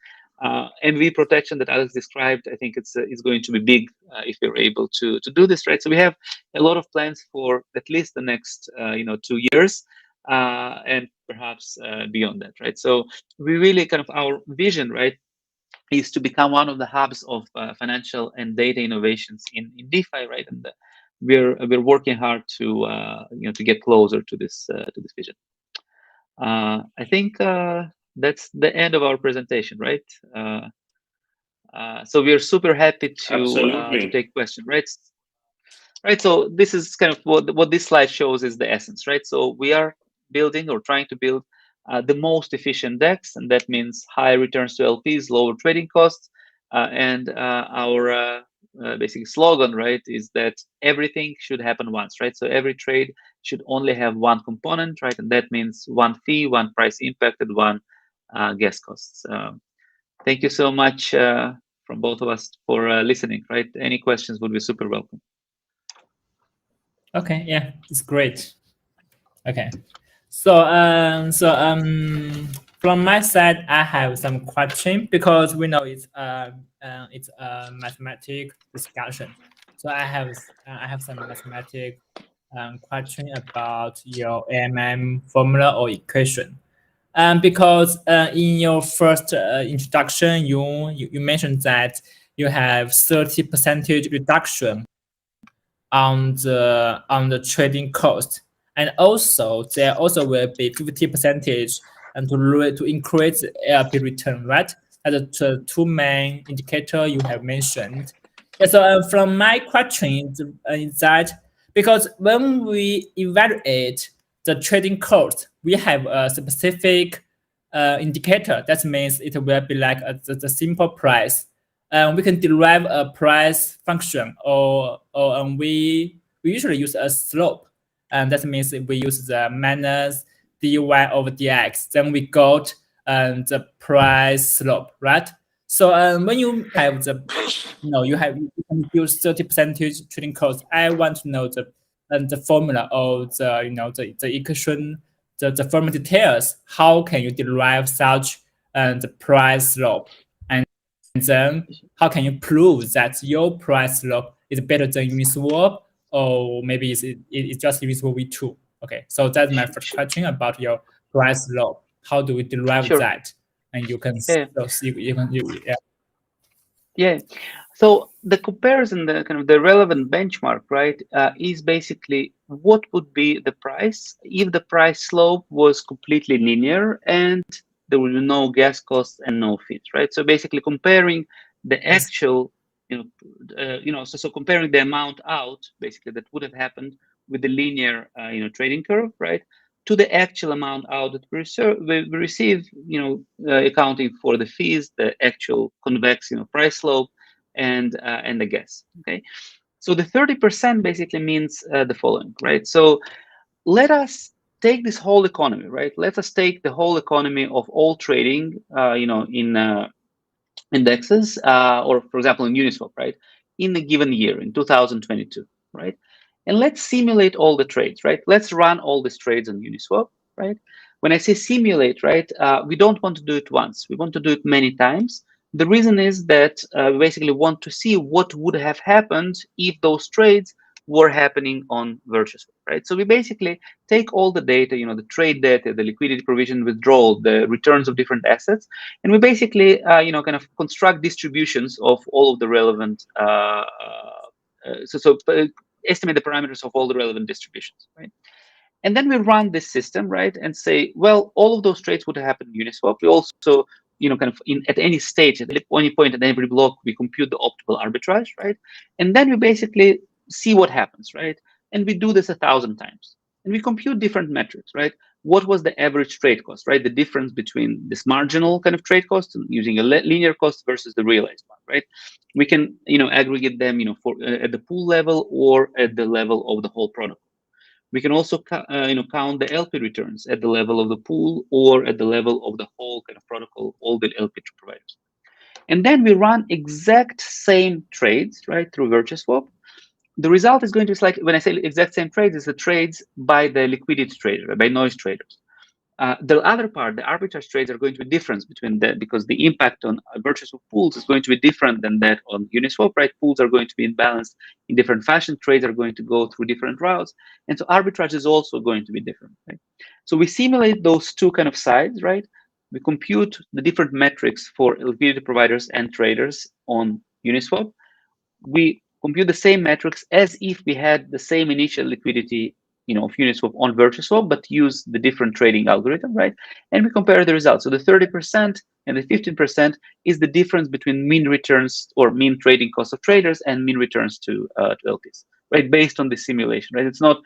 MV protection that Alex described, I think it's going to be big if we're able to do this, right? So we have a lot of plans for at least the next 2 years, and perhaps beyond that, right? So we really our vision, right, is to become one of the hubs of financial and data innovations in DeFi, right? And we're working hard to to get closer to this vision. I think that's the end of our presentation, right? So we are super happy to take questions, right? Right. So this is kind of what this slide shows is the essence, right? So we are building or trying to build the most efficient DEX, and that means high returns to LPs, lower trading costs, and our basic slogan, right, is that everything should happen once, right? So every trade should only have one component, right? And that means one fee, one price impacted, one gas costs. Thank you so much from both of us for listening, right? Any questions would be super welcome. Okay, yeah, it's great. Okay, so from my side, I have some question because we know it's a mathematical discussion. So I have some mathematical question about your AMM formula or equation. Because in your first introduction, you mentioned that you have 30% reduction on the trading cost, and also there also will be 50% and to increase ARP return, right? As the two main indicator you have mentioned. Yeah, so from my question is that because when we evaluate the trading cost, we have a specific indicator. That means it will be like the simple price. We can derive a price function, or we usually use a slope, and that means we use the minus dy over dx. Then we got the price slope, right? So when you have you can use 30% trading cost. I want to know the formula of the equation, the formula details. How can you derive such the price slope? And then how can you prove that your price slope is better than Uniswap, or maybe it's just Uniswap V2? Okay, so that's my first question about your price slope. How do we derive that? And you can yeah. So the comparison, the relevant benchmark, right, is basically what would be the price if the price slope was completely linear and there were no gas costs and no fees, right? So basically comparing the actual, so comparing the amount out, basically that would have happened with the linear, trading curve, right, to the actual amount out that we receive, accounting for the fees, the actual convex, price slope, and the gas. Okay, so the 30% basically means the following, right? So let us take this whole economy, right? Let us take the whole economy of all trading, in indexes, or for example in Uniswap, right, in a given year in 2022, right? And let's simulate all the trades, right? Let's run all these trades on Uniswap, right? When I say simulate, right, we don't want to do it once. We want to do it many times. The reason is that we basically want to see what would have happened if those trades were happening on VirtuSwap, right? So we basically take all the data, the trade data, the liquidity provision withdrawal, the returns of different assets, and we basically, kind of construct distributions of all of the relevant, estimate the parameters of all the relevant distributions, right? And then we run this system, right, and say, well, all of those trades would happen in Uniswap. We also, kind of at any stage, at any point, at every block, we compute the optimal arbitrage, right? And then we basically see what happens, right? And we do this 1,000 times. And we compute different metrics, right? What was the average trade cost, right? The difference between this marginal kind of trade cost using a linear cost versus the realized one, right? We can, aggregate them, for at the pool level or at the level of the whole protocol. We can also count the LP returns at the level of the pool or at the level of the whole kind of protocol, all the LP providers. And then we run exact same trades, right, through VirtuSwap. The result is going to be like, when I say exact same trades, it's the trades by the liquidity trader, by noise traders. The other part, the arbitrage trades, are going to be different between that, because the impact on VirtuSwap pools is going to be different than that on Uniswap, right? Pools are going to be imbalanced in different fashion. Trades are going to go through different routes, and so arbitrage is also going to be different, right? So we simulate those two kind of sides, right? We compute the different metrics for liquidity providers and traders on Uniswap. We compute the same metrics as if we had the same initial liquidity, of Uniswap on VirtuSwap, but use the different trading algorithm, right? And we compare the results. So the 30% and the 15% is the difference between mean returns or mean trading cost of traders and mean returns to LPs, right? Based on the simulation, right? It's not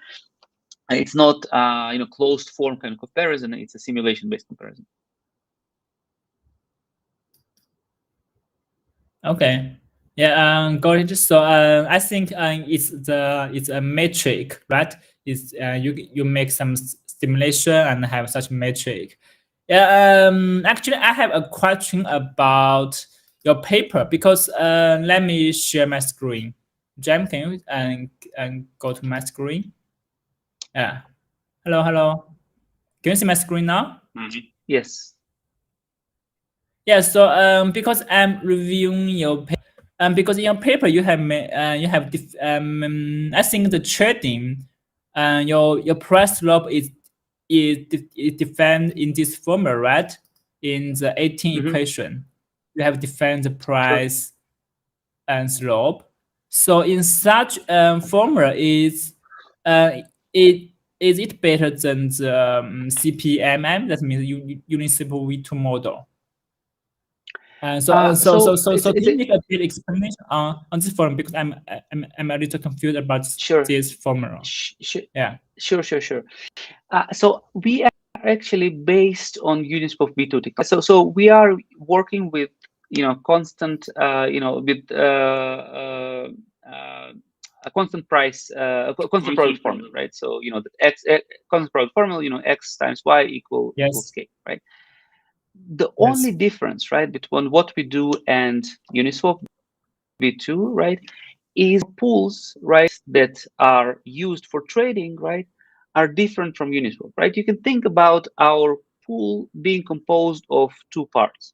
closed form kind of comparison. It's a simulation based comparison. Okay. Yeah, got it. So I think it's a metric, right? It's you make some stimulation and have such metric. Yeah. Actually, I have a question about your paper, because let me share my screen. Jam, can you and go to my screen? Yeah. Hello, hello. Can you see my screen now? Yes. Yeah. So because I'm reviewing your paper. Because in your paper you have I think the trading, your price slope is defined in this formula, right? In the 18 equation, you have defined the price and slope. So in such formula, is it better than the CPMM? That means Municipal V2 model. So can you make a bit explanation on this formula, because I'm a little confused about this formula. Yeah. Sure. So we are actually based on Uniswap V2 technology. So we are working with constant with a constant price, constant product formula, right? So the X constant product formula, X times Y equals K, right? The only difference, right, between what we do and Uniswap V2, right, is pools, right, that are used for trading, right, are different from Uniswap, right? You can think about our pool being composed of two parts.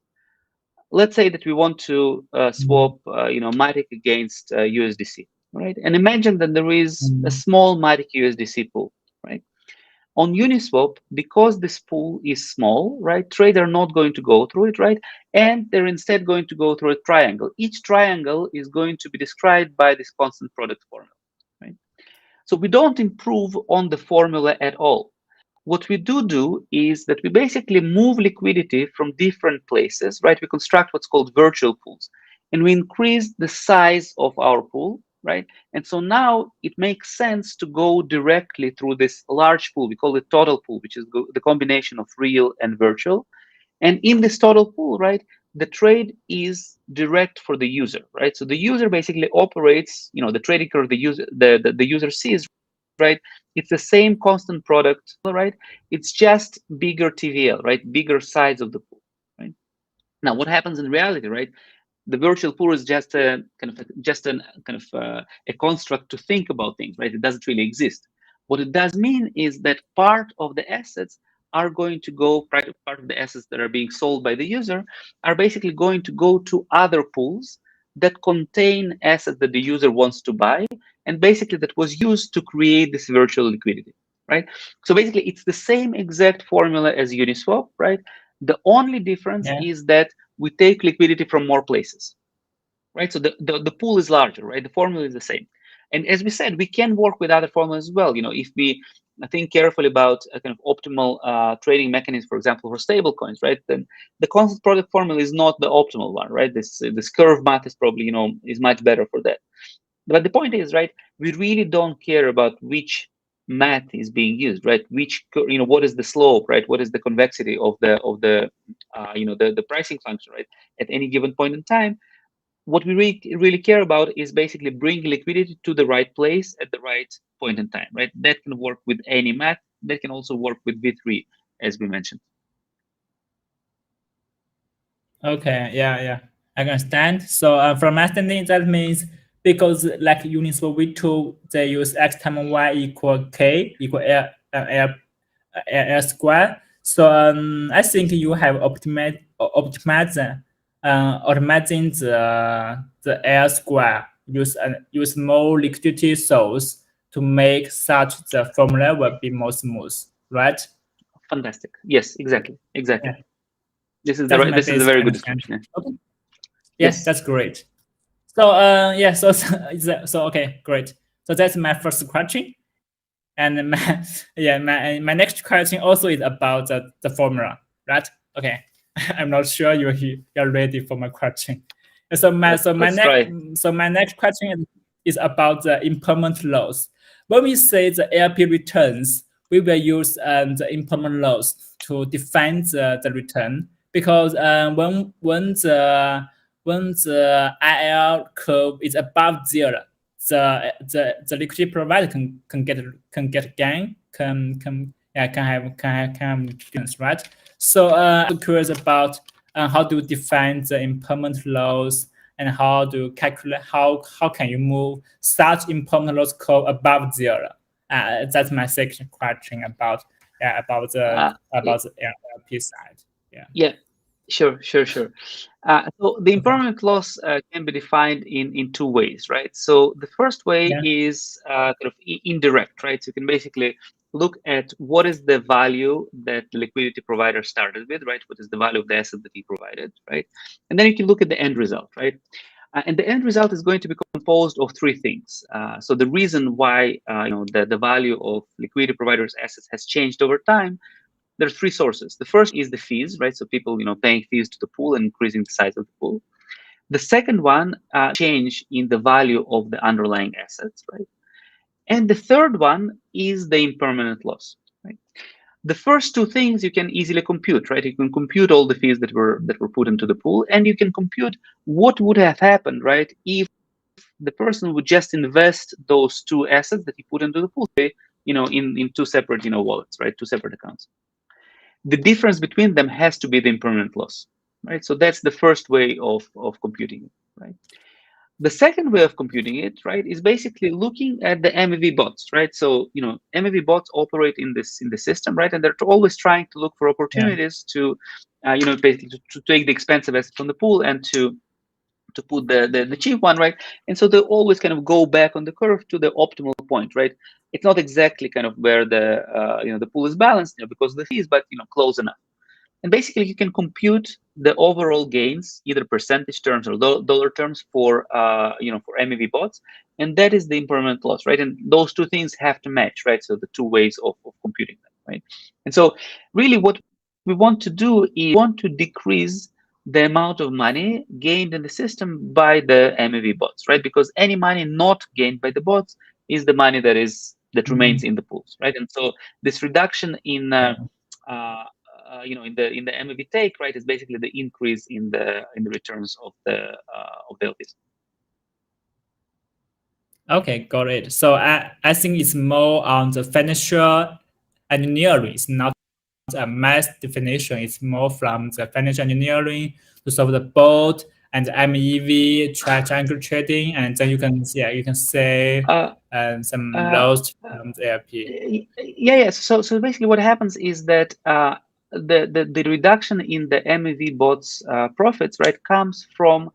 Let's say that we want to swap, MATIC against USDC, right? And imagine that there is a small MATIC USDC pool, right? On Uniswap, because this pool is small, right, trades are not going to go through it, right? And they're instead going to go through a triangle. Each triangle is going to be described by this constant product formula, right? So we don't improve on the formula at all. What we do is that we basically move liquidity from different places, right? We construct what's called virtual pools, and we increase the size of our pool, right? And so now it makes sense to go directly through this large pool. We call it total pool, which is the combination of real and virtual. And in this total pool, right, the trade is direct for the user, right? So the user basically operates, the trading curve the user sees, right? It's the same constant product, right? It's just bigger TVL, right? Bigger size of the pool, right? Now, what happens in reality, right? The virtual pool is just a construct to think about things, right? It doesn't really exist. What it does mean is that part of the assets are going to go, part of the assets that are being sold by the user are basically going to go to other pools that contain assets that the user wants to buy, and basically that was used to create this virtual liquidity, right? So basically it's the same exact formula as Uniswap, right? The only difference is that we take liquidity from more places, right? So the pool is larger, right? The formula is the same. And as we said, we can work with other formulas as well. If we think carefully about a kind of optimal trading mechanism, for example, for stable coins, right? Then the constant product formula is not the optimal one, right? This curve math is probably is much better for that. But the point is, right, we really don't care about which math is being used, right? Which what is the slope, right? What is the convexity of the pricing function, right? At any given point in time, what we really care about is basically bringing liquidity to the right place at the right point in time, right? That can work with any math. That can also work with V3, as we mentioned. Okay, yeah, I understand. So from my understanding, that means because like units for V2, they use x times y equal k equal L square. So I think you have optimizing the L square. Use more liquidity source to make such the formula will be more smooth, right? Fantastic. Yes, exactly. Yeah. This is That's my this is a basic very good understanding. description. Okay. Yeah, Yes. that's great. So yeah, so okay, great. So that's my first question. And my next question also is about the formula, right? Okay. I'm not sure you're ready for my question. So Let's try. my next question is about the impairment loss. When we say the LP returns, we will use the impairment loss to define the return, because when the IL curve is above zero, the liquidity provider can get gain, can have gains, right? So I'm curious about how to define the impairment loss, and how to calculate how can you move such impairment loss curve above zero. That's my second question about Uh, the LP side. Yeah. yeah. Sure. So the impairment loss can be defined in two ways, right? So the first way Yeah. is kind of indirect, right? So you can basically look at what is the value that the liquidity provider started with, right? What is the value of the asset that he provided, right? And then you can look at the end result, right? And the end result is going to be composed of three things. So the reason why the value of liquidity providers' assets has changed over time, there's three sources. The first is the fees, right? So people, paying fees to the pool and increasing the size of the pool. The second one, change in the value of the underlying assets, right? And the third one is the impermanent loss, right? The first two things you can easily compute, right? You can compute all the fees that were put into the pool, and you can compute what would have happened, right, if the person would just invest those two assets that he put into the pool, in two separate, wallets, right? Two separate accounts. The difference between them has to be the impermanent loss, right? So that's the first way of computing it, right? The second way of computing it, right, is basically looking at the MEV bots, right? So MEV bots operate in the system, right, and they're always trying to look for opportunities to, basically to take the expensive asset from the pool and to put the cheap one, right? And so they always kind of go back on the curve to the optimal point, right? It's not exactly kind of where the pool is balanced, because of the fees, but close enough. And basically, you can compute the overall gains, either percentage terms or dollar terms for for MEV bots, and that is the impermanent loss, right? And those two things have to match, right? So the two ways of computing them, right? And so really, what we want to do is we want to decrease the amount of money gained in the system by the MEV bots, right? Because any money not gained by the bots is the money that remains in the pools, right? And so this reduction in in the MEV take, right, is basically the increase in the returns of the LPs. Okay, got it. So I think it's more on the financial engineering. It's not a math definition. It's more from the financial engineering to solve the boat and the MEV triangle trading, and then you can say some loss from the LP. Yeah. So basically, what happens is that the reduction in the MEV bots profits, right, comes from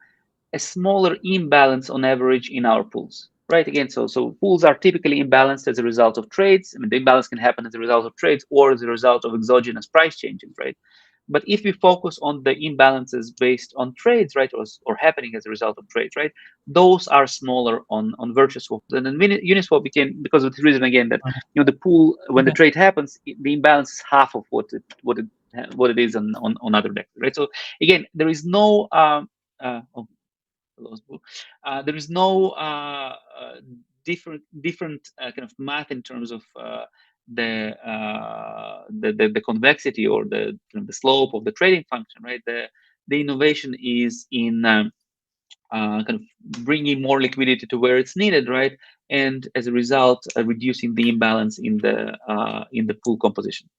a smaller imbalance on average in our pools, right? Again, so pools are typically imbalanced as a result of trades. I mean, the imbalance can happen as a result of trades or as a result of exogenous price changes, right? But if we focus on the imbalances based on trades, right, or happening as a result of trades, right, those are smaller on VirtuSwap. And then Uniswap became, because of the reason again that the pool, when the trade happens, the imbalance is half of what it is on other DEX, right? So again, there is no there is no different kind of math in terms of the convexity or the slope of the trading function, right? The innovation is in kind of bringing more liquidity to where it's needed, right? And as a result, reducing the imbalance in the pool composition.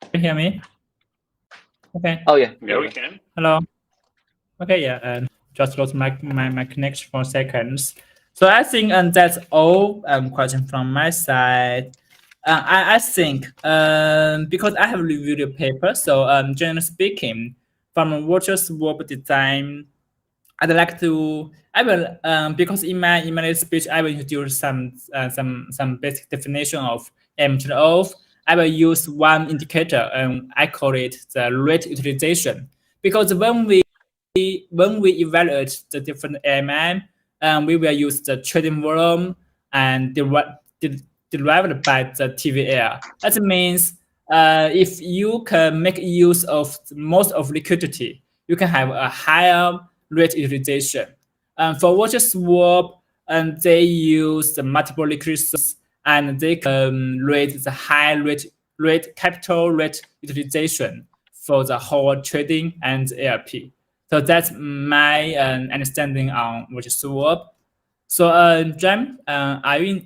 Can you hear me? Okay. Oh yeah. Yeah, we can. Hello. Okay, yeah, and just lost my connection for seconds. So I think that's all question from my side. I think because I have reviewed the paper, so generally speaking, from a VirtuSwap design, I'd like to. I will because in my speech I will introduce some basic definition of AMM trade-off. I will use one indicator and I call it the rate utilization, because when we evaluate the different AMM, we will use the trading volume and derived by the TVL. That means if you can make use of most of liquidity, you can have a higher rate utilization. For VirtuSwap, they use the multiple liquidity sources and they can rate the high capital rate utilization for the whole trading and ARP. So that's my understanding on VirtuSwap. So, Jam, are you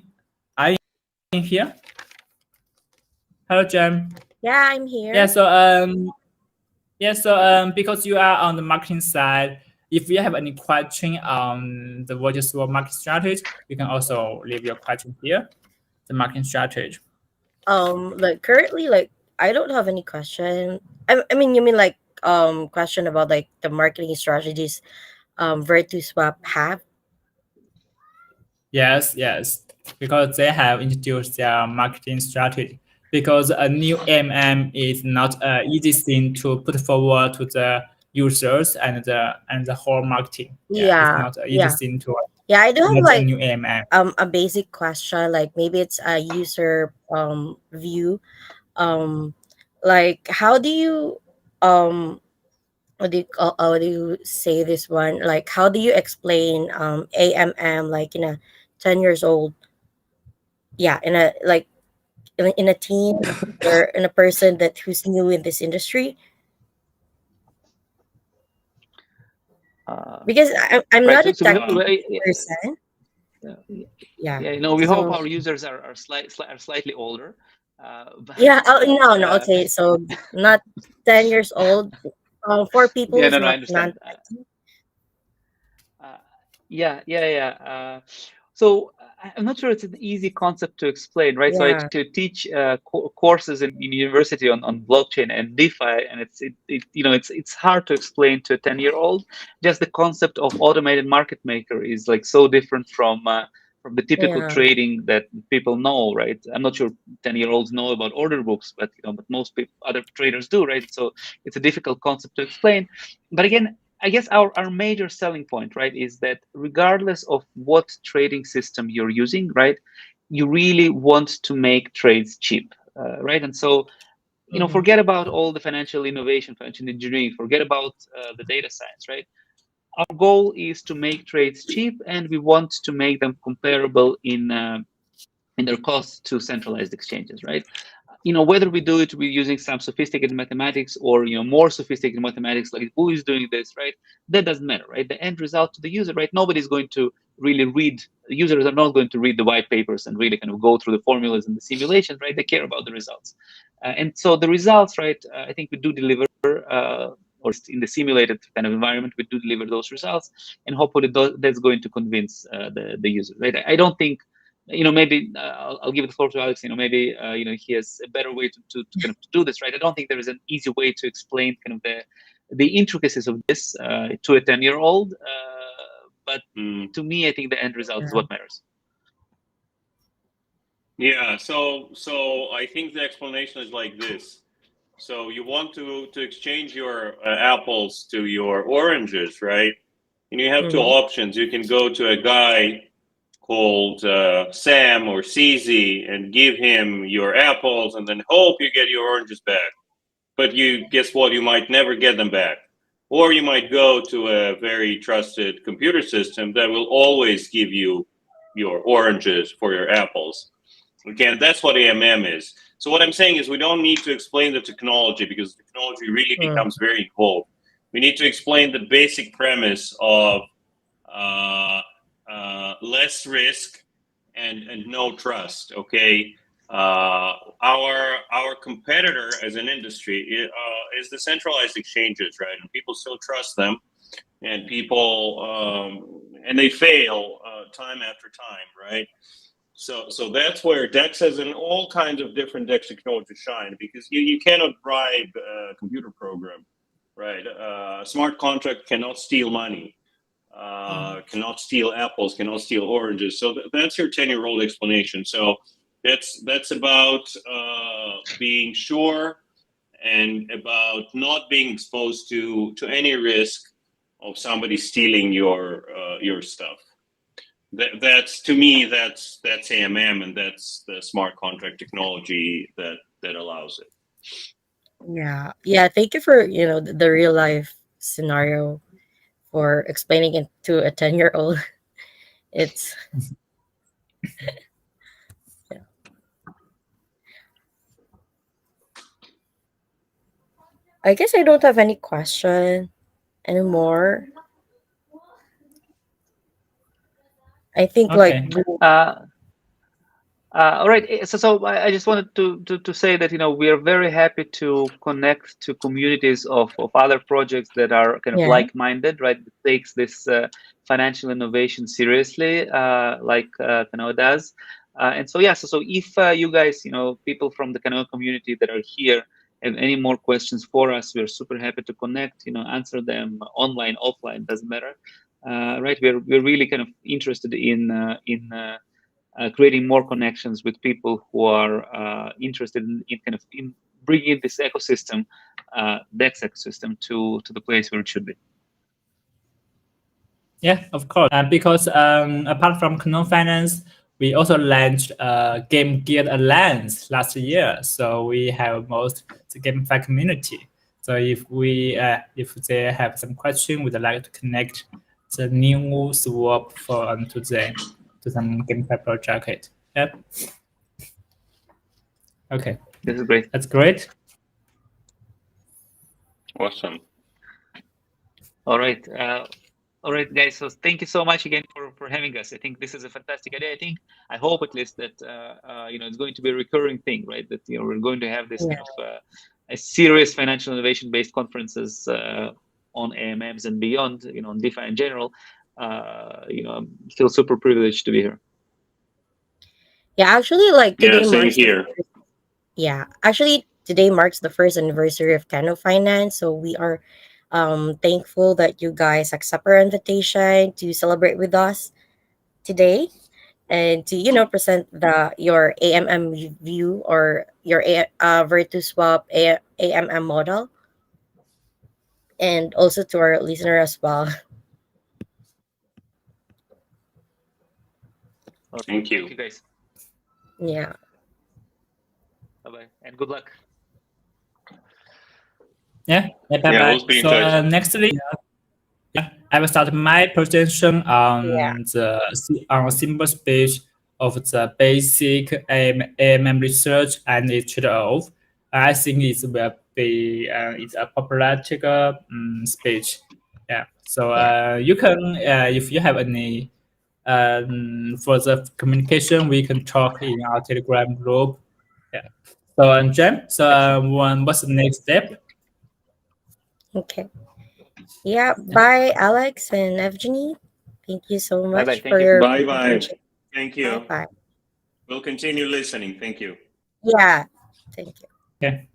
in here? Hello, Jam. Yeah, I'm here. So because you are on the marketing side, if you have any question on the VirtuSwap market strategy, you can also leave your question here. The marketing strategy. Like currently, like I don't have any question. I mean, you mean like question about like the marketing strategies VirtuSwap have? Yes, because they have introduced their marketing strategy. Because a new AMM is not an easy thing to put forward to the users and the whole marketing. It's not an easy thing to Yeah, I do have launch a like new AMM. a basic question, like maybe it's a user view. Like how do you how do you say this one? Like how do you explain AMM like in a 10 years old? Yeah, in a like in a team or in a person that who's new in this industry, because I'm right, not a so technical person. Yeah. We hope So our users are slightly older. yeah. Oh no. Okay. So not 10 years old. For people who's I not understand. non. So I'm not sure it's an easy concept to explain, right? So I to teach courses in university on blockchain and DeFi, and it's hard to explain to a 10-year-old. Just the concept of automated market maker is like so different from the typical trading that people know, right? I'm not sure 10-year-olds know about order books, but but most other traders do, right? So it's a difficult concept to explain. But again, I guess our major selling point, right, is that regardless of what trading system you're using, right, you really want to make trades cheap, right? And so, forget about all the financial innovation, financial engineering, forget about the data science, right? Our goal is to make trades cheap, and we want to make them comparable in their costs to centralized exchanges, right? Whether we do it with using some sophisticated mathematics or more sophisticated mathematics, like who is doing this, right? That doesn't matter, right? The end result to the user, right? Nobody's going to really read. Users are not going to read the white papers and really kind of go through the formulas and the simulations, right? They care about the results, and so the results, right? I think we do deliver. Or in the simulated kind of environment, we do deliver those results, and hopefully that's going to convince the user, right? I don't think, maybe I'll give the floor to Alex. Maybe he has a better way to kind of do this, right? I don't think there is an easy way to explain kind of the intricacies of this to a 10-year-old. But to me, I think the end result is what matters. Yeah, so I think the explanation is like this. So you want to exchange your apples to your oranges, right? And you have two options. You can go to a guy called Sam or CZ and give him your apples and then hope you get your oranges back. But you guess what? You might never get them back. Or you might go to a very trusted computer system that will always give you your oranges for your apples. Again, that's what AMM is. So what I'm saying is we don't need to explain the technology because the technology really becomes very involved. We need to explain the basic premise of less risk and no trust. Okay, our competitor as an industry is the centralized exchanges, right? And people still trust them, and people and they fail time after time, right? So that's where DEXs and all kinds of different DEX technologies shine, because you cannot bribe a computer program, right? A smart contract cannot steal money, cannot steal apples, cannot steal oranges. So that's your 10-year-old explanation. So that's about being sure and about not being exposed to any risk of somebody stealing your stuff. That's to me that's AMM, and that's the smart contract technology that allows it. Yeah, thank you for the real life scenario for explaining it to a 10-year-old. It's yeah. I guess I don't have any question anymore. I think Okay. All right. So I just wanted to say that we are very happy to connect to communities of other projects that are kind of like-minded, right? That takes this financial innovation seriously, like Kanoa does. And so so if you guys, people from the Kanoa community that are here, have any more questions for us, we're super happy to connect. Answer them online, offline, doesn't matter. Right? We're really kind of interested in creating more connections with people who are interested in kind of in bringing this ecosystem, DEX ecosystem, to the place where it should be. Yeah, of course. Because apart from Kanoa Finance, we also launched Game Gear Alliance last year. So we have most the GameFi community. So if they have some question, we'd like to connect the new swap for to some GameFi project. Yep. Okay. This is great. That's great. Awesome. All right. All right, guys. So thank you so much again for having us. I think this is a fantastic idea. I hope at least that it's going to be a recurring thing, right? That we're going to have this kind of a serious financial innovation based conferences on AMMs and beyond. On DeFi in general. I'm still super privileged to be here. Yeah, actually, like today Same marks here. actually today marks the first anniversary of Kanoa Finance, so we are thankful that you guys accept our invitation to celebrate with us today and to present your AMM view or your VirtuSwap AMM model, and also to our listener as well. Okay. Thank you. Thank you, guys. Yeah. Bye-bye, and good luck. Yeah, bye-bye. We'll be in touch. Nextly, I will start my presentation on a simple speech of the basic AMM research and its trade-off. I think it will be it's a problematic speech. Yeah. So you can if you have any for the communication, we can talk in our Telegram group. Yeah. So James, what's the next step? Okay. Yeah. Bye, Alex and Evgeny. Thank you so Bye-bye. much Thank for you. your Bye. presentation. Thank you. Bye. We'll continue listening. Thank you. Yeah. Thank you. Okay.